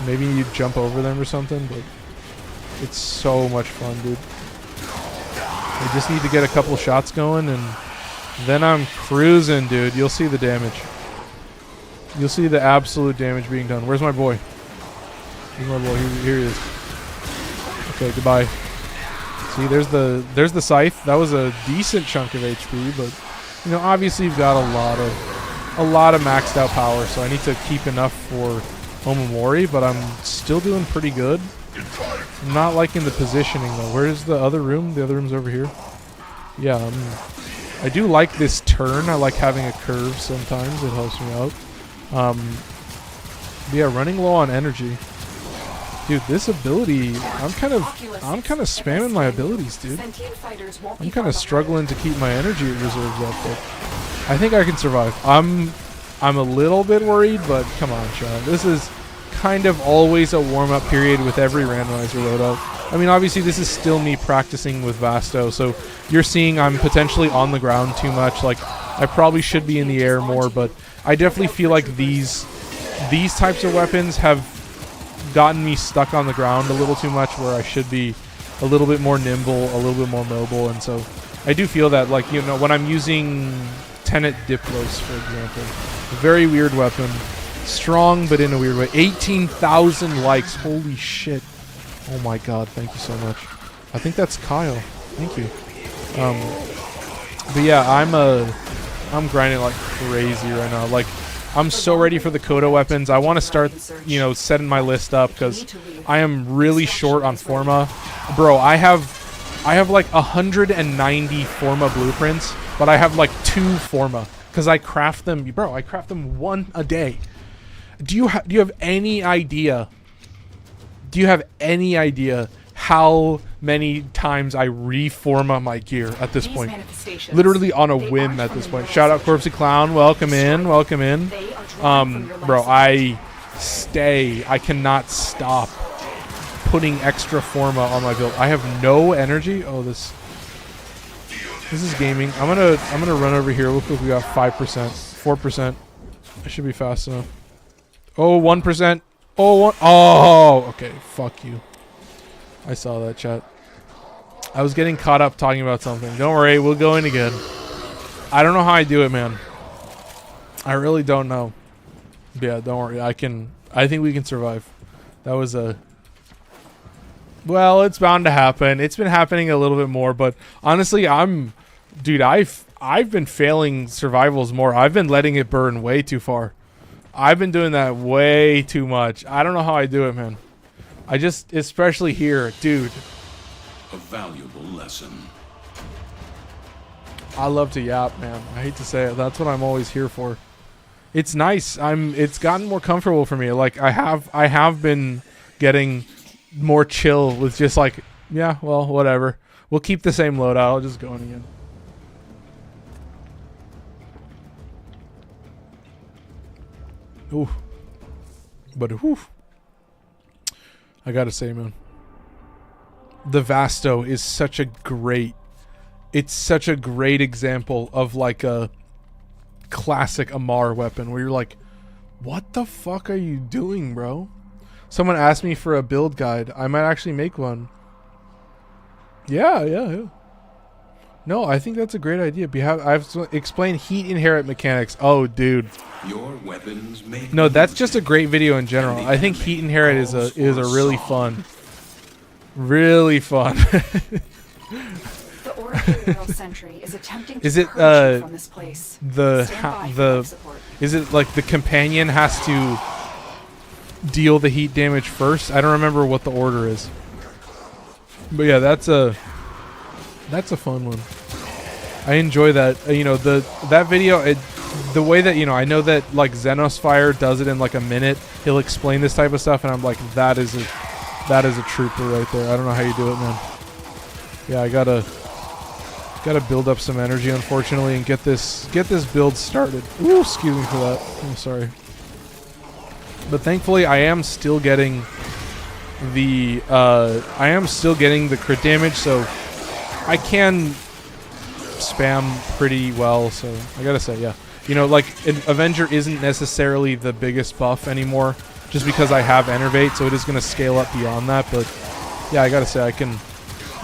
Maybe you jump over them or something, but it's so much fun, dude. We just need to get a couple shots going, and then I'm cruising, dude. You'll see the damage. You'll see the absolute damage being done. Where's my boy? Where's my boy? Here he is. Okay, goodbye. See, there's the scythe. That was a decent chunk of HP, but, you know, obviously you've got a lot of maxed out power, so I need to keep enough for Omamori, but I'm still doing pretty good. I'm not liking the positioning, though. Where's the other room? The other room's over here. Yeah, I do like this turn. I like having a curve sometimes. It helps me out. Yeah, running low on energy. Dude, this ability, I'm kind of spamming my abilities, dude. I'm kind of struggling to keep my energy reserves up, but I think I can survive. I'm a little bit worried, but come on, Sean. This is kind of always a warm-up period with every randomizer loadout. I mean, obviously, this is still me practicing with Vasto, so you're seeing I'm potentially on the ground too much. Like, I probably should be in the air more, but I definitely feel like these types of weapons have gotten me stuck on the ground a little too much, where I should be a little bit more nimble, a little bit more mobile, and so, I do feel that, like, you know, when I'm using Tenet Diplos, for example, a very weird weapon, strong but in a weird way. 18,000 likes, holy shit! Oh my god, thank you so much. I think that's Kyle. Thank you. But yeah, I'm grinding like crazy right now. Like, I'm so ready for the Kodo weapons. I want to start, you know, setting my list up because I am really short on Forma. Bro, I have like 190 Forma blueprints, but I have like 2 Forma because I craft them. Bro, I craft them 1 a day. Do you have any idea? Do you have any idea how many times I reforma my gear at this point? Literally on a whim at this point. Shout out Corpsey Clown. Welcome in. Welcome in. Bro, I cannot stop putting extra forma on my build. I have no energy. Oh, this is gaming. I'm gonna run over here. Look like we got 5%, 4%. I should be fast enough. Oh, 1%. Oh, 1. Oh, okay. Fuck you. I saw that, chat. I was getting caught up talking about something. Don't worry, we'll go in again. I don't know how I do it, man. I really don't know. Yeah, don't worry. I think we can survive. That was a... Well, it's bound to happen. It's been happening a little bit more, but honestly, dude, I've been failing survivals more. I've been letting it burn way too far. I've been doing that way too much. I don't know how I do it, man. I just, especially here, dude. A valuable lesson. I love to yap, man. I hate to say it. That's what I'm always here for. It's nice. It's gotten more comfortable for me. Like I have been getting more chill with just like, yeah, well, whatever. We'll keep the same loadout. I'll just go in again. Ooh. But whew. I gotta say, man, the Vasto is such a great example of like a classic Amar weapon where you're like, what the fuck are you doing, bro? Someone asked me for a build guide. I might actually make one. Yeah. No, I think that's a great idea. I've explained heat inherit mechanics. Oh, dude. Your weapons may No, that's just a great video in general. I think heat inherit is a really fun. Really fun. The Oracle Sentry is attempting to is it from this place. Is it like the companion has to deal the heat damage first? I don't remember what the order is. But yeah, that's a fun one. I enjoy that. You know, that video, the way that, you know, I know that like Xenos Fire does it in like a minute. He'll explain this type of stuff, and I'm like, that is a trooper right there. I don't know how you do it, man. Yeah, I gotta build up some energy, unfortunately, and get this build started. Ooh, excuse me for that. I'm sorry. But thankfully, I am still getting the crit damage, so I can spam pretty well. So I gotta say, yeah, you know, like an Avenger isn't necessarily the biggest buff anymore, just because I have Enervate, so it is gonna scale up beyond that. But yeah, I gotta say, I can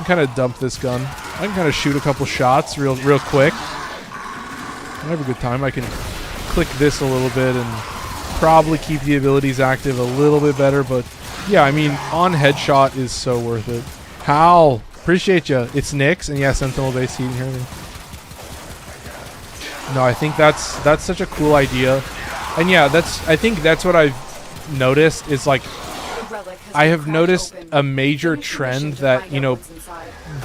kind of dump this gun. I can kind of shoot a couple shots real quick. I have a good time. I can click this a little bit and probably keep the abilities active a little bit better. But yeah, I mean, on headshot is so worth it. Hal, appreciate you. It's Nyx, and yeah, Sentinel base heating here. No, I think that's such a cool idea, and yeah, I think that's what I've noticed is like, I have noticed a major trend that, you know,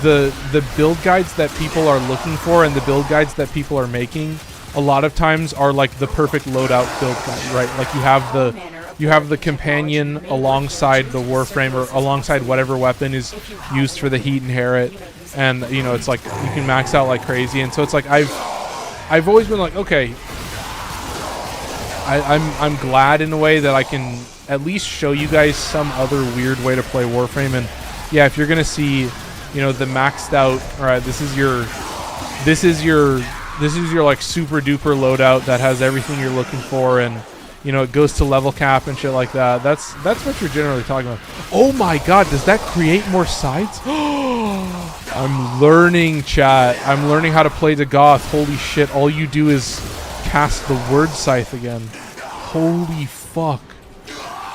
the build guides that people are looking for and the build guides that people are making a lot of times are like the perfect loadout build guide, right? Like you have the companion alongside the Warframe or alongside whatever weapon is used for the heat inherit, and you know, it's like you can max out like crazy. And so it's like I've always been like, okay, I'm glad in a way that I can at least show you guys some other weird way to play Warframe. And yeah, if you're gonna see, you know, the maxed out, all right, this is your like super duper loadout that has everything you're looking for, and you know, it goes to level cap and shit like that. That's what you're generally talking about. Oh my god, does that create more sides? I'm learning, chat. I'm learning how to play the Goth. Holy shit, all you do is cast the Word Scythe again. Holy fuck.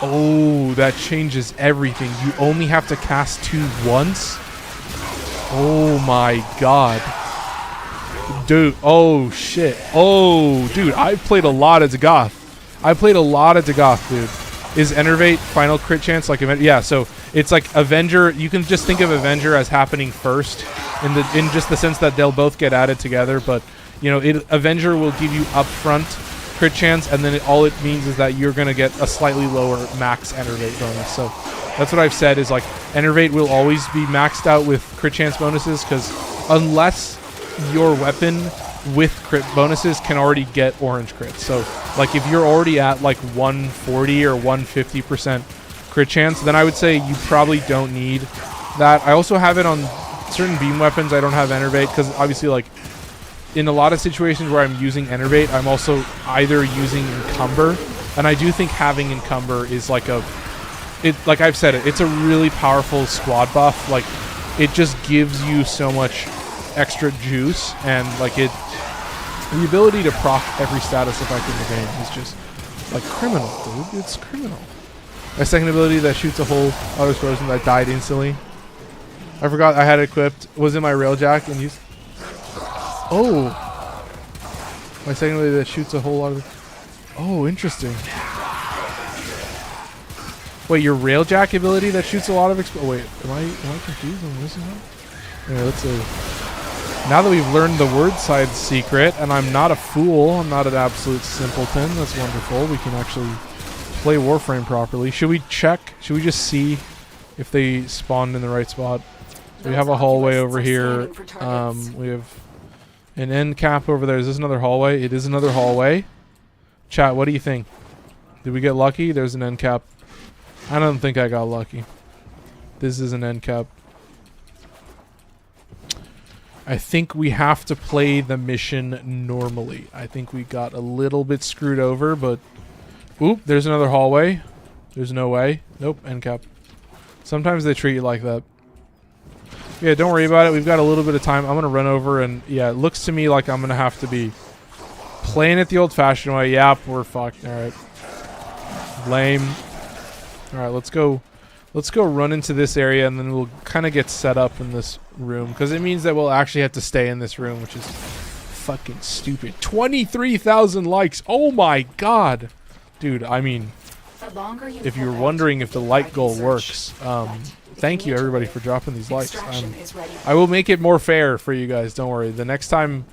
Oh, that changes everything. You only have to cast 2 once? Oh my god. Dude, oh shit. Oh, dude, I've played a lot as a Goth. I played a lot as a Goth, dude. Is Enervate final crit chance like yeah, so it's like Avenger. You can just think of Avenger as happening first in just the sense that they'll both get added together, but you know, Avenger will give you upfront crit chance, and then all it means is that you're going to get a slightly lower max Enervate bonus. So that's what I've said is like Enervate will always be maxed out with crit chance bonuses, because unless your weapon with crit bonuses can already get orange crits. So like if you're already at like 140 or 150% crit chance, then I would say you probably don't need that. I also have it on certain beam weapons. I don't have Enervate because obviously like in a lot of situations where I'm using Enervate, I'm also either using Encumber, and I do think having Encumber is like like I've said it's a really powerful squad buff. Like it just gives you so much extra juice, and like the ability to proc every status effect in the game is just like criminal, dude. It's criminal. My second ability that shoots a hole, auto explosion that died instantly. I forgot I had it equipped. Was in my railjack and used. Oh, my second ability that shoots a whole lot of. Oh, interesting. Wait, your railjack ability that shoots a lot of. Wait, am I confused? Am I missing that? Anyway, let's see. Now that we've learned the word side secret, and I'm not a fool, I'm not an absolute simpleton. That's wonderful. We can actually play Warframe properly. Should we check? Should we just see if they spawned in the right spot? So we have a hallway over here. We have an end cap over there. Is this another hallway? It is another hallway. Chat, what do you think? Did we get lucky? There's an end cap. I don't think I got lucky. This is an end cap. I think we have to play the mission normally. I think we got a little bit screwed over, but... Oop, there's another hallway. There's no way. Nope, end cap. Sometimes they treat you like that. Yeah, don't worry about it. We've got a little bit of time. I'm going to run over and... Yeah, it looks to me like I'm going to have to be playing it the old-fashioned way. Yep, we're fucked. Alright. Lame. Alright, let's go... Let's go run into this area, and then we'll kind of get set up in this room, because it means that we'll actually have to stay in this room, which is fucking stupid. 23,000 likes! Oh my god! Dude, I mean, if you're wondering if the like goal works, thank you everybody for dropping these likes. I will make it more fair for you guys, don't worry. The next time,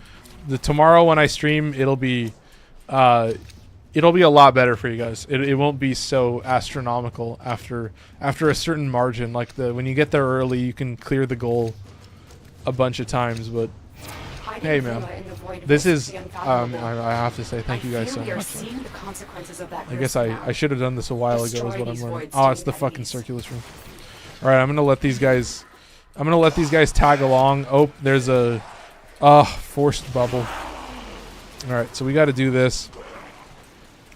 tomorrow when I stream, it'll be a lot better for you guys. It won't be so astronomical after a certain margin. Like when you get there early, you can clear the goal a bunch of times. But hey, man, this is I have to say thank you guys so much. I guess I should have done this a while ago. Is what I'm learning. Oh, it's the fucking circulus room. All right, I'm gonna let these guys tag along. Oh, there's a forced bubble. All right, so we got to do this.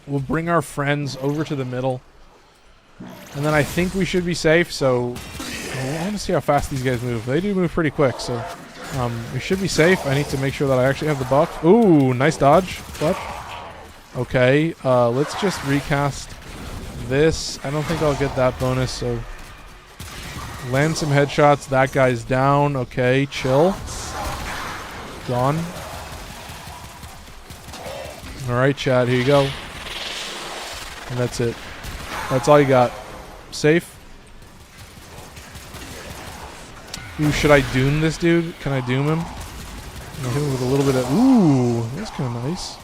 We'll bring our friends over to the middle. And then I think we should be safe, so... I want to see how fast these guys move. They do move pretty quick, so... we should be safe. I need to make sure that I actually have the buff. Ooh, nice dodge. Clutch. Okay, let's just recast this. I don't think I'll get that bonus, so... Land some headshots. That guy's down. Okay, chill. Gone. Alright, Chad, here you go. And that's it. That's all you got. Safe. Ooh, should I doom this dude? Can I doom him? Can I hit him with a little bit of... Ooh, that's kind of nice.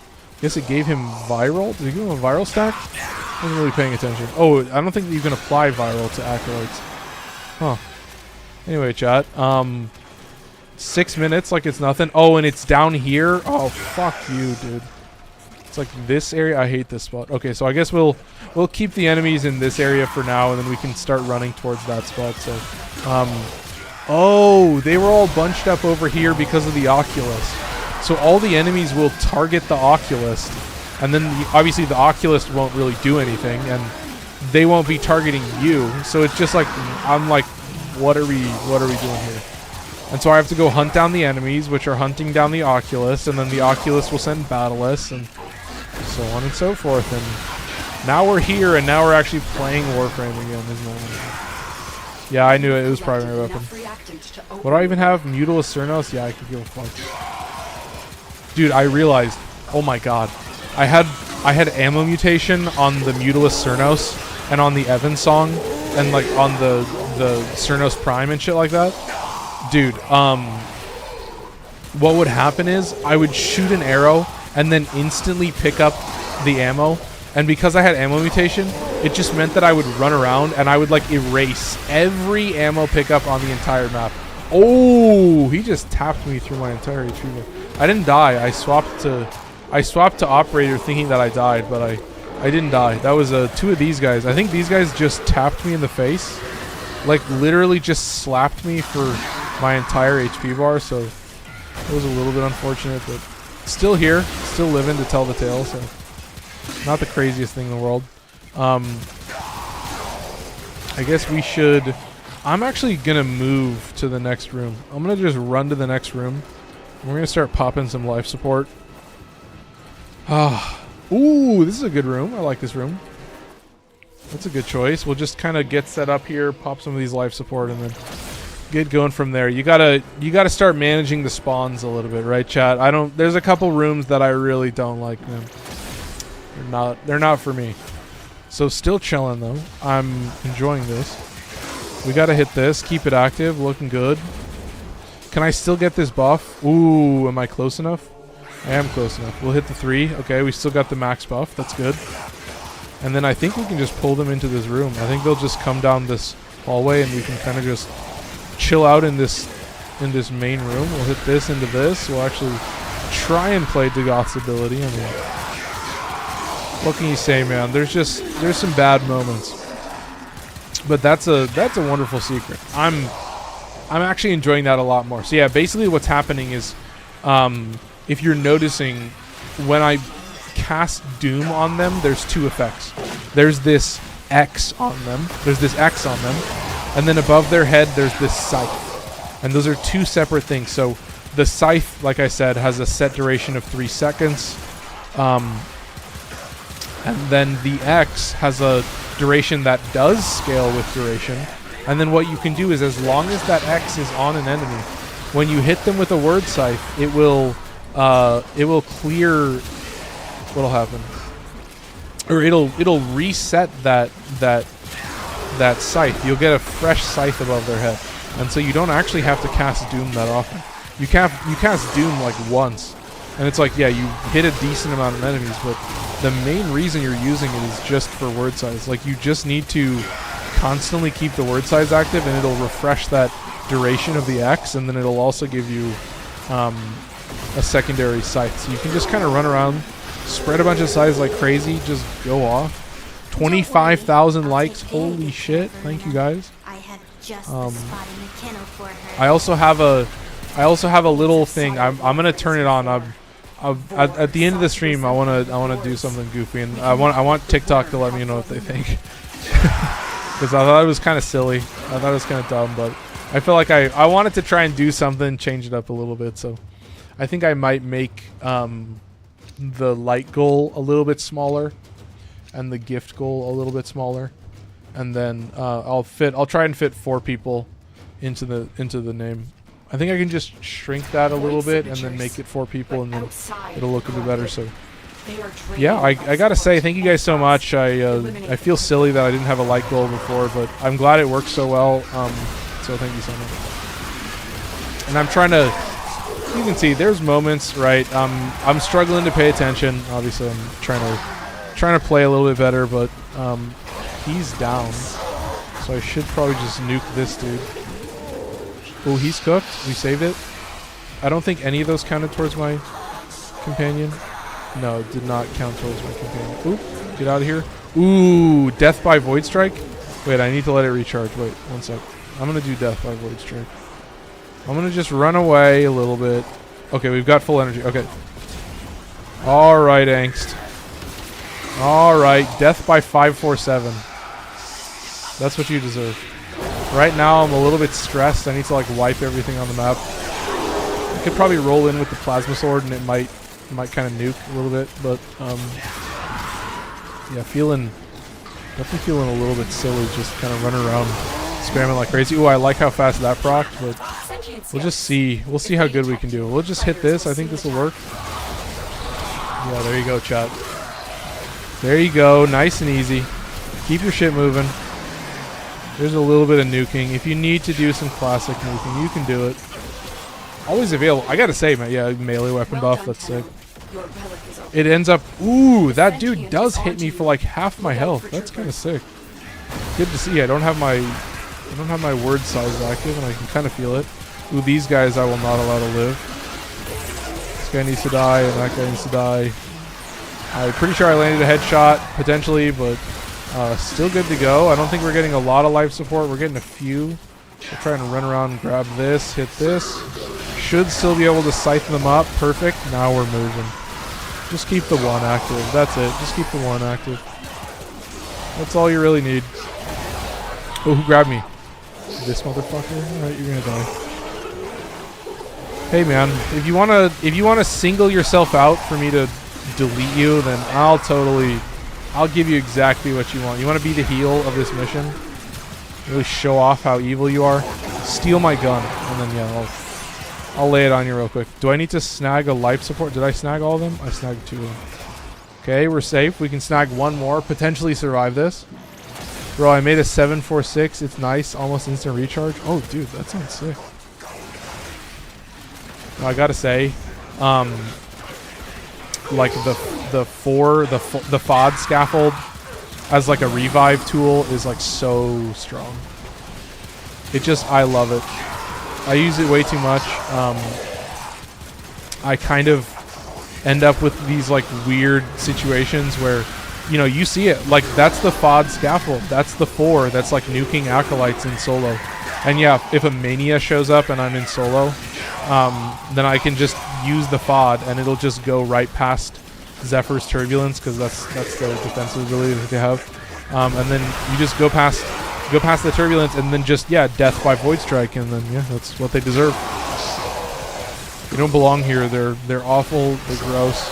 Guess it gave him viral. Did it give him a viral stack? I wasn't really paying attention. Oh, I don't think that you can apply viral to acolytes. Huh. Anyway, chat. 6 minutes like it's nothing. Oh, and it's down here? Oh, fuck you, dude. It's like this area. I hate this spot. Okay, so I guess we'll keep the enemies in this area for now, and then we can start running towards that spot. So, oh, they were all bunched up over here because of the Oculus. So all the enemies will target the Oculus, and then obviously the Oculus won't really do anything, and they won't be targeting you. So it's just like I'm like, what are we doing here? And so I have to go hunt down the enemies, which are hunting down the Oculus, and then the Oculus will send Battleless, and so on and so forth. And now we're here, and now we're actually playing Warframe again, isn't it? Yeah, I knew it. It was primary weapon. What do I even have? Mutalist Cernos? Yeah, I could give a fuck. Dude, I realized. Oh my god. I had ammo mutation on the Mutalist Cernos and on the Evan song and like on the Cernos Prime and shit like that. Dude, what would happen is I would shoot an arrow and then instantly pick up the ammo, and because I had ammo mutation, it just meant that I would run around and I would like erase every ammo pickup on the entire map. Oh, he just tapped me through my entire HP. I didn't die. I swapped to operator thinking that I died, but I didn't die. That was two of these guys. I think these guys just tapped me in the face. Like literally just slapped me for my entire HP bar, so it was a little bit unfortunate, but still here, still living to tell the tale, so not the craziest thing in the world. I guess we should... I'm actually gonna move to the next room. I'm gonna just run to the next room. We're gonna start popping some life support. Ooh, this is a good room. I like this room. That's a good choice. We'll just kind of get set up here, pop some of these life support, and then get going from there. You gotta start managing the spawns a little bit, right, chat? There's a couple rooms that I really don't like, man. They're not for me. So still chilling though. I'm enjoying this. We gotta hit this. Keep it active. Looking good. Can I still get this buff? Ooh, am I close enough? I am close enough. We'll hit the 3. Okay, we still got the max buff. That's good. And then I think we can just pull them into this room. I think they'll just come down this hallway and we can kind of just chill out in this main room. We'll hit this into this. We'll actually try and play Dagoth's ability. I mean, what can you say, man? There's some bad moments. But that's a wonderful secret. I'm actually enjoying that a lot more. So yeah, basically what's happening is if you're noticing, when I cast Doom on them, there's two effects. There's this X on them. And then above their head, there's this scythe. And those are two separate things. So the scythe, like I said, has a set duration of 3 seconds. And then the X has a duration that does scale with duration. And then what you can do is, as long as that X is on an enemy, when you hit them with a word scythe, it will clear. What'll happen? Or it'll reset that scythe. You'll get a fresh scythe above their head, and so you don't actually have to cast Doom that often. You cast Doom like once, and it's like, yeah, you hit a decent amount of enemies, but the main reason you're using it is just for word size. Like, you just need to constantly keep the word size active, and it'll refresh that duration of the X, and then it'll also give you a secondary scythe. So you can just kind of run around, spread a bunch of scythes like crazy, just go off. 25,000 likes, holy shit! Thank you guys. I have just the spot in the kennel for her. I also have a little thing. I'm gonna turn it on. At the end of the stream, I wanna do something goofy, and I want TikTok to let me know what they think, because I thought it was kind of silly. I thought it was kind of dumb, but I feel like I wanted to try and do something, change it up a little bit. So I think I might make the light goal a little bit smaller, and the gift goal a little bit smaller, and then I'll try and fit 4 people into the name. I think I can just shrink that a little bit and then make it 4 people, and then it'll look a bit better. So yeah, I gotta say, thank you guys so much. I feel silly that I didn't have a light goal before, but I'm glad it worked so well. So thank you so much. And I'm trying to, you can see there's moments, right? I'm struggling to pay attention. Obviously, I'm trying to play a little bit better, but he's down, so I should probably just nuke this dude. Oh, he's cooked. We saved it. I don't think any of those counted towards my companion. No, it did not count towards my companion. Oop, get out of here. Ooh, death by void strike. Wait, I need to let it recharge. Wait, one sec. I'm gonna do death by void strike. I'm gonna just run away a little bit. Okay, we've got full energy. Okay. All right, angst. All right, death by 547. That's what you deserve. Right now I'm a little bit stressed. I need to like wipe everything on the map. I could probably roll in with the plasma sword and it might kind of nuke a little bit, but yeah, definitely feeling a little bit silly, just kind of running around spamming like crazy. Ooh, I like how fast that procced, but we'll just see. We'll see how good we can do. We'll just hit this. I think this will work. Yeah, there you go, chat. There you go, nice and easy. Keep your shit moving. There's a little bit of nuking. If you need to do some classic nuking, you can do it. Always available. I gotta say, man, yeah, melee weapon buff, that's sick. It ends up, ooh, that dude does hit me for like half my health. That's kind of sick. Good to see. I don't have my word size active, and I can kind of feel it. Ooh, these guys I will not allow to live. This guy needs to die, and that guy needs to die. I'm pretty sure I landed a headshot, potentially, but still good to go. I don't think we're getting a lot of life support. We're getting a few. We're trying to run around and grab this, hit this. Should still be able to siphon them up. Perfect. Now we're moving. Just keep the one active. That's it. Just keep the one active. That's all you really need. Oh, who grabbed me? This motherfucker? Alright, you're gonna die. Hey man, if you wanna single yourself out for me to delete you, then I'll give you exactly what you want. You wanna be the heel of this mission? Really show off how evil you are? Steal my gun, and then yeah, I'll lay it on you real quick. Do I need to snag a life support? Did I snag all of them? I snagged 2 of them. Okay, we're safe. We can snag 1 more, potentially survive this. Bro, I made a 746. It's nice. Almost instant recharge. Oh, dude, that sounds sick. I gotta say, like the FOD scaffold as like a revive tool is like so strong. It just, I love it. I use it way too much. I kind of end up with these like weird situations where, you know, you see it. Like, that's the FOD scaffold. That's the 4 that's like nuking acolytes in solo. And yeah, if a mania shows up and I'm in solo, then I can just use the FOD and it'll just go right past Zephyr's Turbulence, because that's the defensive ability that they have. And then you just go past the Turbulence and then just, yeah, death by Void Strike, and then yeah, that's what they deserve. They don't belong here. They're awful. They're gross.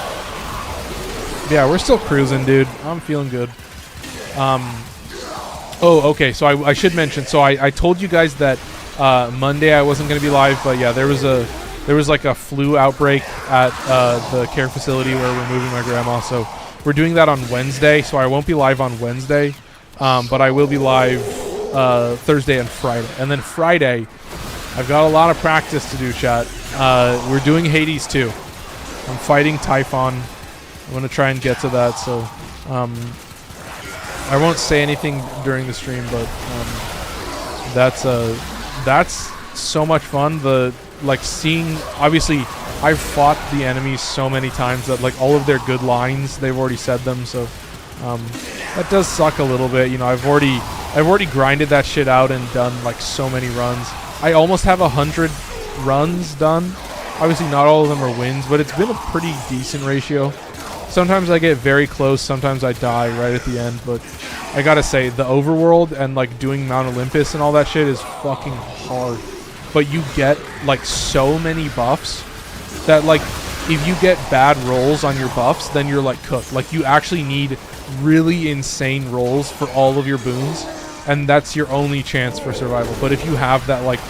Yeah, we're still cruising, dude. I'm feeling good. Oh, okay. So I should mention. So I told you guys that Monday I wasn't going to be live, but yeah, there was like a flu outbreak at the care facility where we're moving my grandma. So we're doing that on Wednesday. So I won't be live on Wednesday, but I will be live Thursday and Friday. And then Friday, I've got a lot of practice to do, chat. We're doing Hades 2. I'm fighting Typhon. I'm going to try and get to that, so I won't say anything during the stream, but that's so much fun. Like seeing, obviously, I've fought the enemies so many times that like all of their good lines, they've already said them, so that does suck a little bit. You know, I've already grinded that shit out and done like so many runs. I almost have 100 runs done. Obviously, not all of them are wins, but it's been a pretty decent ratio. Sometimes I get very close, sometimes I die right at the end, but I gotta say, the overworld and like doing Mount Olympus and all that shit is fucking hard. But you get like so many buffs that like if you get bad rolls on your buffs, then you're like cooked. Like you actually need really insane rolls for all of your boons, and that's your only chance for survival. But if you have that like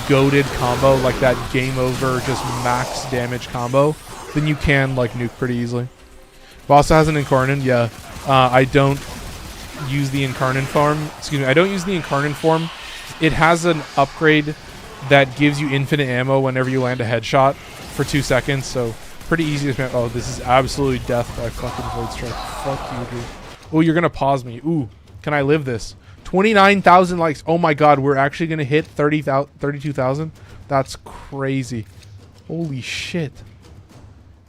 goated combo, like that game over just max damage combo, then you can like nuke pretty easily. Vasto has an Incarnon, yeah. I don't use the Incarnon form. Excuse me, I don't use the Incarnon form. It has an upgrade that gives you infinite ammo whenever you land a headshot for 2 seconds, so pretty easy to spam. Oh, this is absolutely death by fucking Void Strike. Fuck you, dude. Oh, you're gonna pause me. Ooh, can I live this? 29,000 likes. Oh my god, we're actually gonna hit 32,000? That's crazy. Holy shit.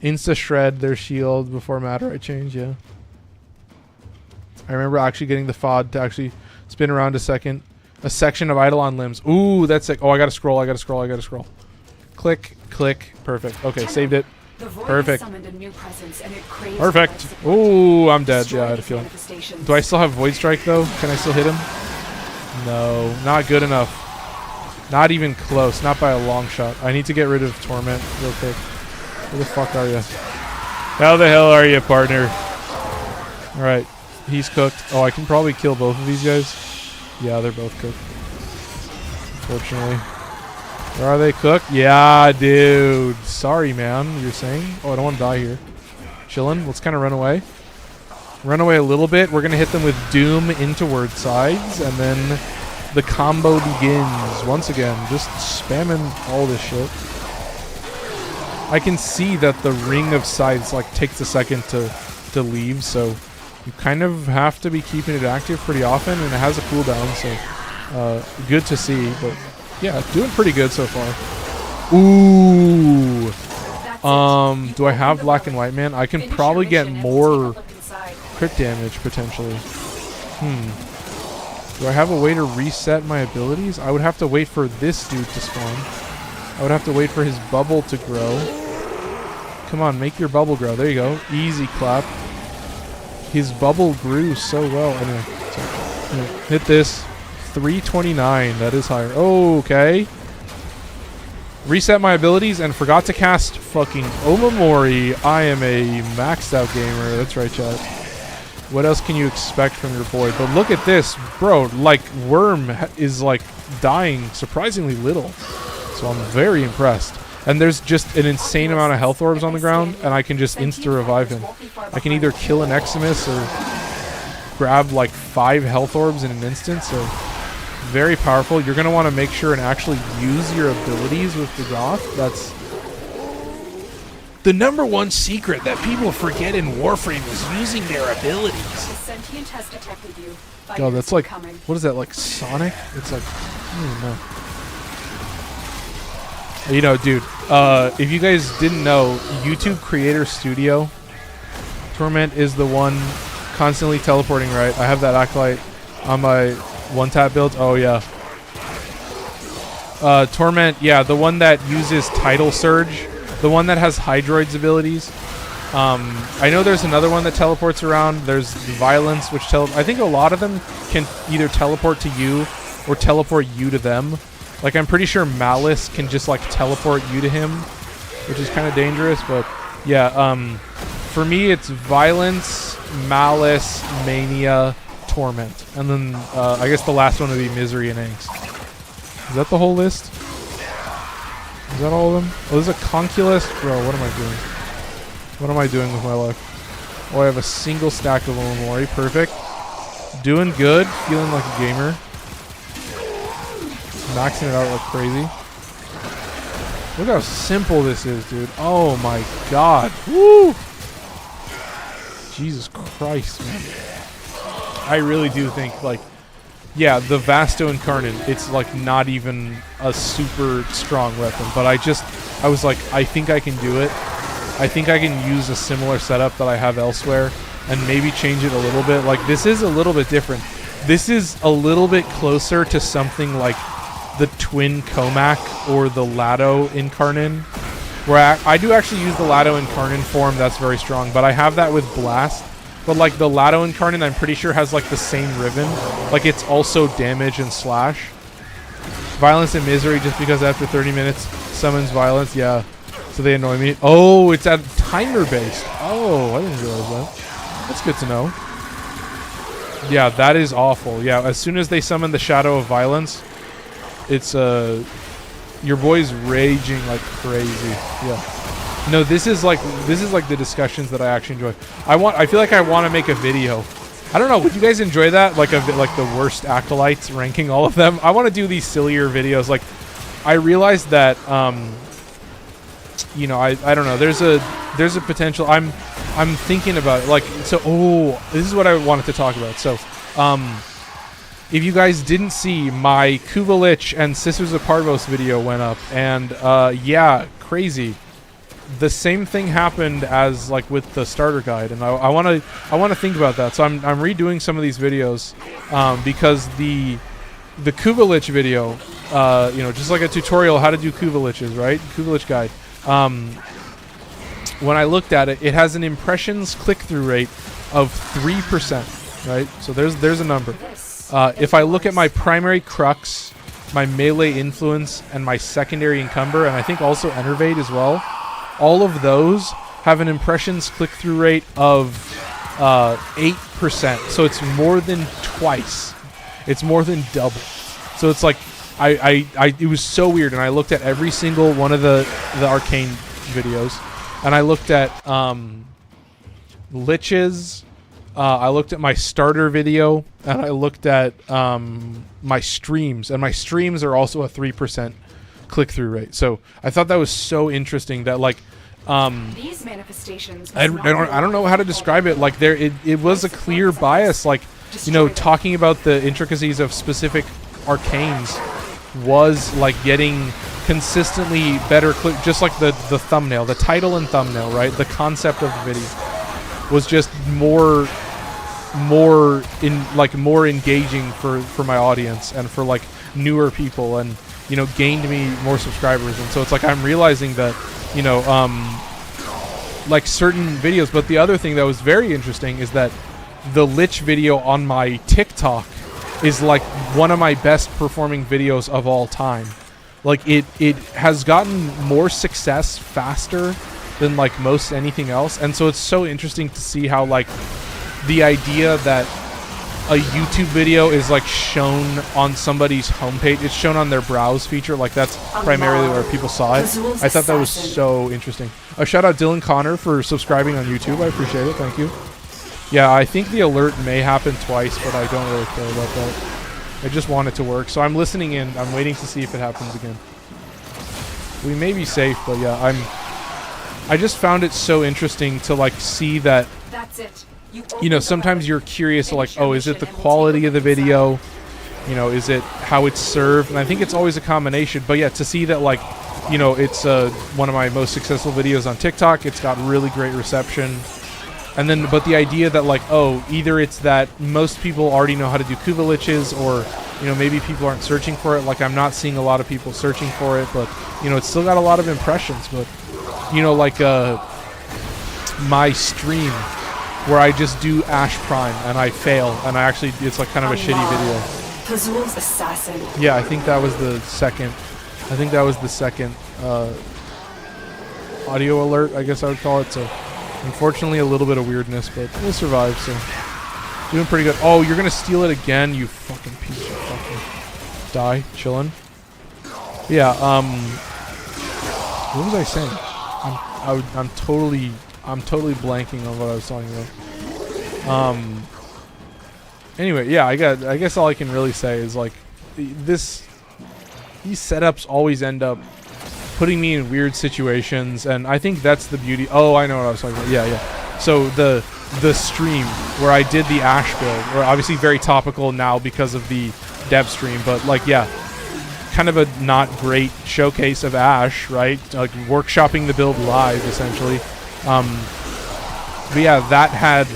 Insta shred their shield before Matter I change, yeah. I remember actually getting the FOD to actually spin around a section of Eidolon limbs. Ooh, that's sick. Oh, I gotta scroll. Click, click. Perfect. Okay, saved it. Perfect. Perfect. Ooh, I'm dead. Yeah, I had a feeling. Do I still have Void Strike though? Can I still hit him? No, not good enough. Not even close. Not by a long shot. I need to get rid of Torment real quick. Where the fuck are you? How the hell are you, partner? Alright. He's cooked. Oh, I can probably kill both of these guys. Yeah, they're both cooked. Unfortunately. Where are they cooked? Yeah, dude. Sorry, man. You're saying? Oh, I don't want to die here. Chillin'. Let's kind of run away. Run away a little bit. We're going to hit them with Doom into word sides. And then the combo begins. Once again, just spamming all this shit. I can see that the ring of sides like takes a second to leave. So you kind of have to be keeping it active pretty often. And it has a cooldown. So good to see. But yeah, doing pretty good so far. Ooh. Do I have black and white, man? I can probably get more crit damage, potentially. Do I have a way to reset my abilities? I would have to wait for this dude to spawn. I would have to wait for his bubble to grow. Come on, make your bubble grow. There you go. Easy clap. His bubble grew so well. Anyway, so, hit this. 329. That is higher. Okay. Reset my abilities and forgot to cast fucking Omamori. I am a maxed out gamer. That's right, chat. What else can you expect from your boy? But look at this, bro. Like, Worm is, like, dying surprisingly little. So I'm very impressed. And there's just an insane amount of health orbs on the ground, and I can just insta-revive him. I can either kill an Eximus or grab, like, 5 health orbs in an instant, so very powerful. You're going to want to make sure and actually use your abilities with the Goth. That's the number one secret that people forget in Warframe is using their abilities. Oh, that's like, what is that, like Sonic? It's like, I don't know. You know, dude, if you guys didn't know, YouTube Creator Studio, Torment is the one constantly teleporting, right? I have that Acolyte on my one-tap build. Oh, yeah. Torment, yeah, the one that uses Tidal Surge. The one that has Hydroid's abilities. I know there's another one that teleports around. There's Violence, which I think a lot of them can either teleport to you or teleport you to them. Like, I'm pretty sure Malice can just, like, teleport you to him, which is kind of dangerous. But, yeah, for me, it's Violence, Malice, Mania, Torment. And then, I guess the last one would be Misery and Angst. Is that the whole list? Is that all of them? Oh, there's a Conculist? Bro, what am I doing? What am I doing with my life? Oh, I have a single stack of Omamori. Perfect. Doing good. Feeling like a gamer. Maxing it out like crazy. Look how simple this is, dude. Oh my god. Woo! Jesus Christ, man. I really do think, like, yeah, the Vasto Incarnon, it's like not even a super strong weapon, but I was like, I think I can do it. I think I can use a similar setup that I have elsewhere and maybe change it a little bit. Like, this is a little bit different. This is a little bit closer to something like the Twin Comac or the Lado Incarnon, where I do actually use the Lado Incarnon form. That's very strong, but I have that with Blast. But, like, the Lado Incarnon, I'm pretty sure has, like, the same ribbon. Like, it's also damage and slash. Violence and Misery, just because after 30 minutes summons Violence. Yeah, so they annoy me. Oh, it's at timer-based. Oh, I didn't realize that. That's good to know. Yeah, that is awful. Yeah, as soon as they summon the Shadow of Violence, it's, your boy's raging like crazy. Yeah. No, this is like the discussions that I actually enjoy. I feel like I want to make a video. I don't know. Would you guys enjoy that? Like like the worst acolytes, ranking all of them. I want to do these sillier videos. Like, I realized that, you know, I don't know. There's a potential. I'm thinking about it. Like, so. Oh, this is what I wanted to talk about. So, if you guys didn't see, my Kuvalich and Sisters of Parvos video went up, and yeah, crazy. The same thing happened as like with the starter guide, and I want to think about that. So I'm redoing some of these videos because the Kuvalich video, you know, just like a tutorial how to do Kuvaliches, right? Kuvalich guide. When I looked at it, it has an impressions click-through rate of 3%, right? So there's a number. If I look at my primary crux, my melee influence, and my secondary encumber, and I think also enervate as well, all of those have an impressions click-through rate of 8%. So it's more than twice. It's more than double. So it's like it was so weird, and I looked at every single one of the arcane videos, and I looked at liches. I looked at my starter video, and I looked at my streams, and my streams are also a 3% click-through rate. So I thought that was so interesting that like These manifestations. I don't know how to describe it. Like it was a clear bias. Like, you know, talking about the intricacies of specific arcanes was like getting consistently better click, just like the thumbnail, the title and thumbnail, right? The concept of the video was just more engaging for my audience and for like newer people, and you know, gained me more subscribers. And so it's like I'm realizing that, you know, like certain videos. But the other thing that was very interesting is that the Lich video on my TikTok is like one of my best performing videos of all time. Like it has gotten more success faster than like most anything else. And so it's so interesting to see how like the idea that a YouTube video is like shown on somebody's homepage, it's shown on their browse feature, like that's primarily where people saw it. I thought that was so interesting. A shout out Dylan Connor for subscribing on YouTube. I appreciate it. Thank you. Yeah, I think the alert may happen twice, but I don't really care about that. I just want it to work. So I'm listening in. I'm waiting to see if it happens again. We may be safe, but yeah, I just found it so interesting to like see that. That's it. You know, sometimes you're curious, like, oh, is it the quality of the video? You know, is it how it's served? And I think it's always a combination. But yeah, to see that, like, you know, it's one of my most successful videos on TikTok. It's got really great reception. And then, but the idea that, like, oh, either it's that most people already know how to do Kuva liches, or, you know, maybe people aren't searching for it. Like, I'm not seeing a lot of people searching for it, but, you know, it's still got a lot of impressions. But, you know, like, my stream, where I just do Ash Prime and I fail, and I actually, it's like kind of a shitty video. Pazul's assassin. Yeah, I think that was the second. Audio alert, I guess I would call it. So, unfortunately, a little bit of weirdness, but we'll survive. So, doing pretty good. Oh, you're gonna steal it again, you fucking piece of fucking. Die, chillin'. Yeah. What was I saying? I'm totally blanking on what I was talking about. Anyway, yeah, I guess all I can really say is like these setups always end up putting me in weird situations, and I think that's the beauty. Oh, I know what I was talking about. Yeah. So the stream where I did the Ash build, or obviously very topical now because of the dev stream, but like, yeah, kind of a not great showcase of Ash, right? Like workshopping the build live, essentially. But yeah, that had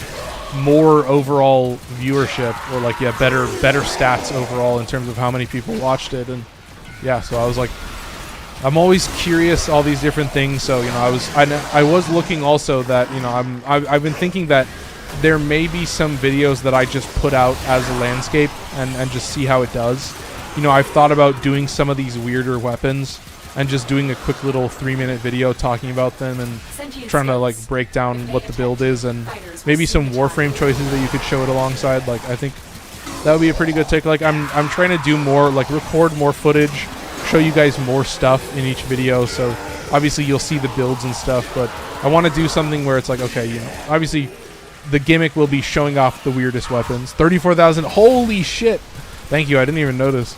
more overall viewership, or like, yeah, better stats overall in terms of how many people watched it. And yeah, so I was like, I'm always curious, all these different things. So, you know, I was looking also that, you know, I've been thinking that there may be some videos that I just put out as a landscape and just see how it does. You know, I've thought about doing some of these weirder weapons and just doing a quick little 3-minute video talking about them and trying to like break down what the build is, and maybe some Warframe choices that you could show it alongside. Like, I think that would be a pretty good take. Like, I'm trying to do more, like record more footage, show you guys more stuff in each video. So obviously you'll see the builds and stuff, but I want to do something where it's like, okay, you know, obviously the gimmick will be showing off the weirdest weapons. 34,000, holy shit! Thank you, I didn't even notice.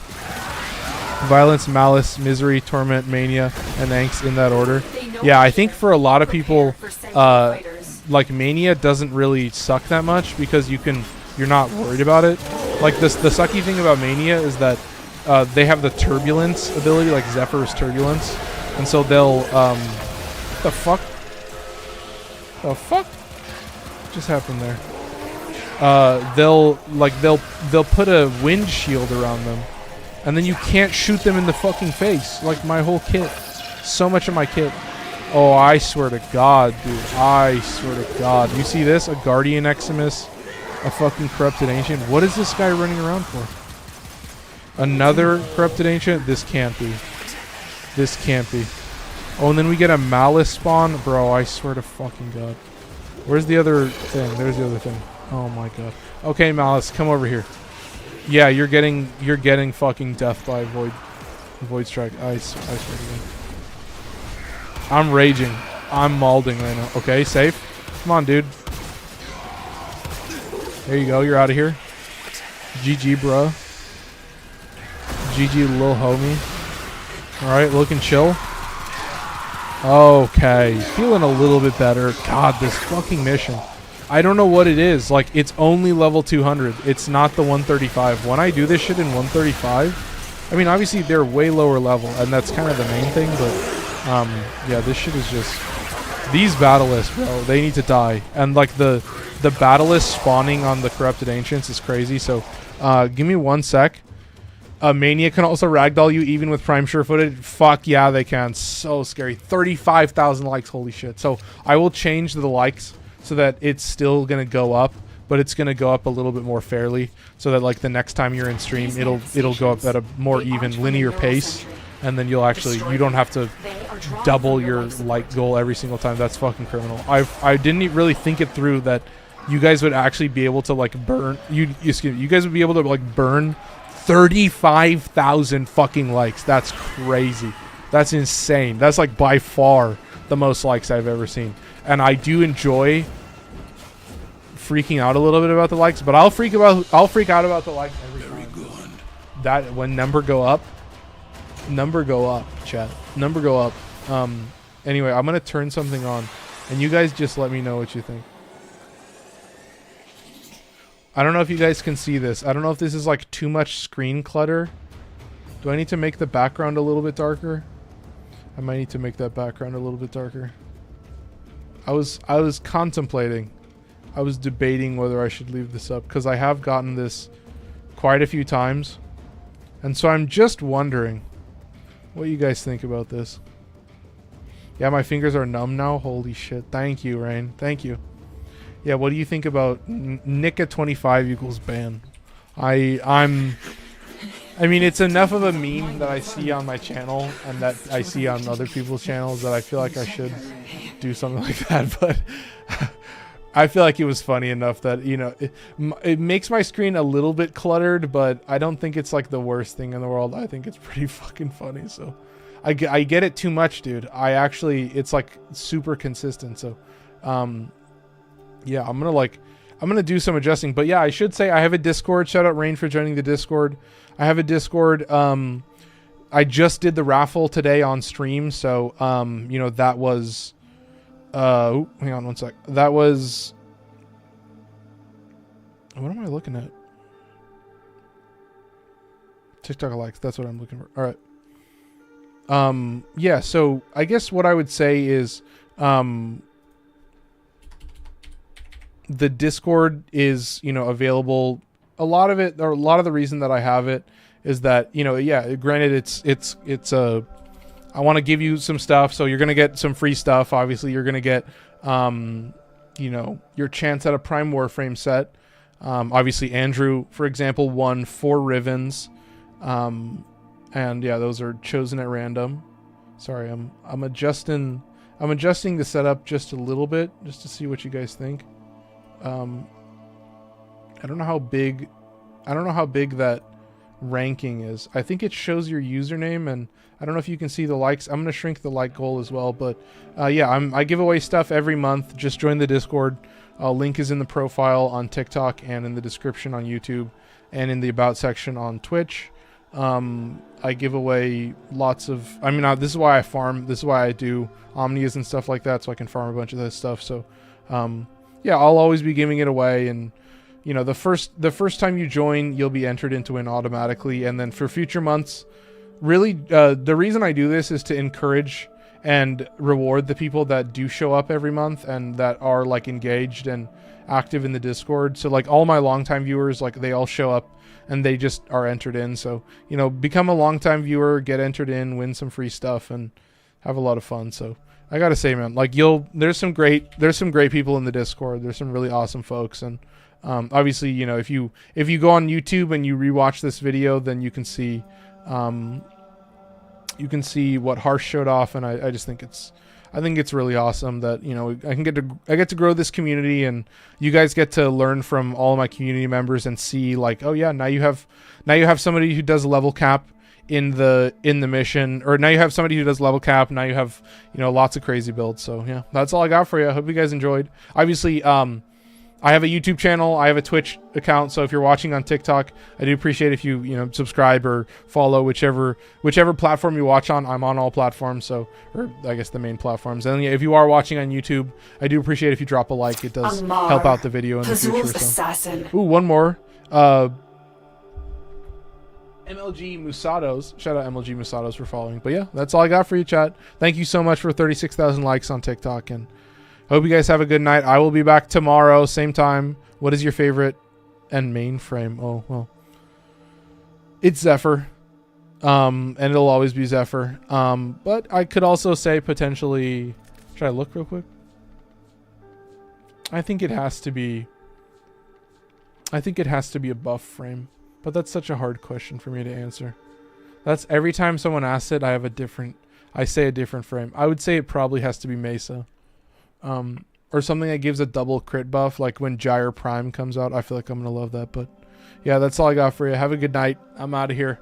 Violence, Malice, Misery, Torment, Mania, and Angst in that order. Yeah, I think for a lot of people, like Mania doesn't really suck that much because you're not worried about it. Like the sucky thing about Mania is that they have the Turbulence ability, like Zephyr's Turbulence, and so they'll the fuck just happened there? They'll put a wind shield around them, and then you can't shoot them in the fucking face. Like my whole kit. So much of my kit. Oh, I swear to God, dude. I swear to God. You see this? A Guardian Eximus A fucking corrupted ancient. What is this guy running around for? Another corrupted ancient? This can't be. This can't be. Oh, and then we get a malice spawn? Bro, I swear to fucking God. Where's the other thing? There's the other thing. Oh my God. Okay, malice, come over here. Yeah, you're getting fucking death by void strike. I swear to God. I'm raging. I'm malding right now. Okay, safe. Come on, dude. There you go. You're out of here. GG, bruh. GG, little homie. Alright, looking chill. Okay. Feeling a little bit better. God, this fucking mission. I don't know what it is. Like, it's only level 200. It's not the 135. When I do this shit in 135, I mean, obviously, they're way lower level, and that's kind of the main thing, but, yeah, this shit is just... These Battleists, bro, they need to die. And, like, the Battleist spawning on the Corrupted Ancients is crazy, so, give me 1 sec. Mania can also ragdoll you even with Prime Sure-Footed. Fuck yeah, they can. So scary. 35,000 likes, holy shit. So, I will change the likes so that it's still going to go up, but it's going to go up a little bit more fairly, so that, like, the next time you're in stream, it'll go up at a more even linear pace. And then you'll actually, you don't have to double your like goal every single time. That's fucking criminal. I didn't really think it through that you guys would actually be able to like burn, you guys would be able to like burn 35,000 fucking likes. That's crazy. That's insane. That's like by far the most likes I've ever seen. And I do enjoy freaking out a little bit about the likes, but I'll freak out about the likes every time. That when number go up, chat. Number go up. Anyway, I'm gonna turn something on, and you guys just let me know what you think. I don't know if you guys can see this. I don't know if this is like too much screen clutter. Do I need to make the background a little bit darker? I might need to make that background a little bit darker. I was contemplating. I was debating whether I should leave this up, because I have gotten this quite a few times. And so I'm just wondering what you guys think about this. Yeah, my fingers are numb now. Holy shit. Thank you, Rain. Thank you. Yeah, what do you think about Nick at 25 equals ban? I mean, it's enough of a meme that I see on my channel and that I see on other people's channels that I feel like I should do something like that, but I feel like it was funny enough that, you know, it makes my screen a little bit cluttered, but I don't think it's like the worst thing in the world. I think it's pretty fucking funny. So I get it too much, dude. It's like super consistent. So, yeah, I'm going to do some adjusting, but yeah, I should say I have a Discord. Shout out Rain for joining the Discord. I have a Discord. I just did the raffle today on stream. So, you know, that was, hang on 1 sec. That was, what am I looking at? TikTok likes. That's what I'm looking for. All right. Yeah. So I guess what I would say is, the Discord is, you know, available. A lot of it, or a lot of the reason that I have it is that, you know, yeah, granted it's I want to give you some stuff, so you're going to get some free stuff. Obviously, you're going to get, you know, your chance at a Prime Warframe set. Obviously, Andrew, for example, won 4 Rivens. And yeah, those are chosen at random. Sorry, I'm adjusting the setup just a little bit, just to see what you guys think. I don't know how big that ranking is. I think it shows your username, and I don't know if you can see the likes. I'm going to shrink the like goal as well, but yeah, I give away stuff every month. Just join the Discord. Link is in the profile on TikTok and in the description on YouTube and in the about section on Twitch. I give away lots of, I mean, this is why I farm. This is why I do Omnias and stuff like that, so I can farm a bunch of this stuff. So, yeah, I'll always be giving it away, and you know, the first time you join, you'll be entered into it automatically, and then for future months, really, the reason I do this is to encourage and reward the people that do show up every month and that are like engaged and active in the Discord. So like all my longtime viewers, like they all show up and they just are entered in. So, you know, become a longtime viewer, get entered in, win some free stuff, and have a lot of fun. So I gotta say, man, like there's some great people in the Discord. There's some really awesome folks, and Obviously, you know, if you go on YouTube and you rewatch this video, then you can see what Harsh showed off, and I just think it's really awesome that, you know, I get to grow this community, and you guys get to learn from all of my community members and see like, oh yeah, now you have somebody who does level cap in the mission, or now you have somebody who does level cap. Now you have, you know, lots of crazy builds. So yeah, that's all I got for you. I hope you guys enjoyed. Obviously, I have a YouTube channel. I have a Twitch account. So if you're watching on TikTok, I do appreciate if you know, subscribe or follow whichever platform you watch on. I'm on all platforms, so, or I guess the main platforms. And yeah, if you are watching on YouTube, I do appreciate if you drop a like. It does help out the video in the future. So. Assassin. Ooh, one more. MLG Musados. Shout out MLG Musados for following. But yeah, that's all I got for you, chat. Thank you so much for 36,000 likes on TikTok, and hope you guys have a good night. I will be back tomorrow, same time. What is your favorite and mainframe? Oh, well, it's Zephyr. And it'll always be Zephyr. But I could also say potentially, should I look real quick? I think it has to be a buff frame. But that's such a hard question for me to answer. That's every time someone asks it, I say a different frame. I would say it probably has to be Mesa. Or something that gives a double crit buff, like when Gyre Prime comes out. I feel like I'm going to love that. But yeah, that's all I got for you. Have a good night. I'm out of here.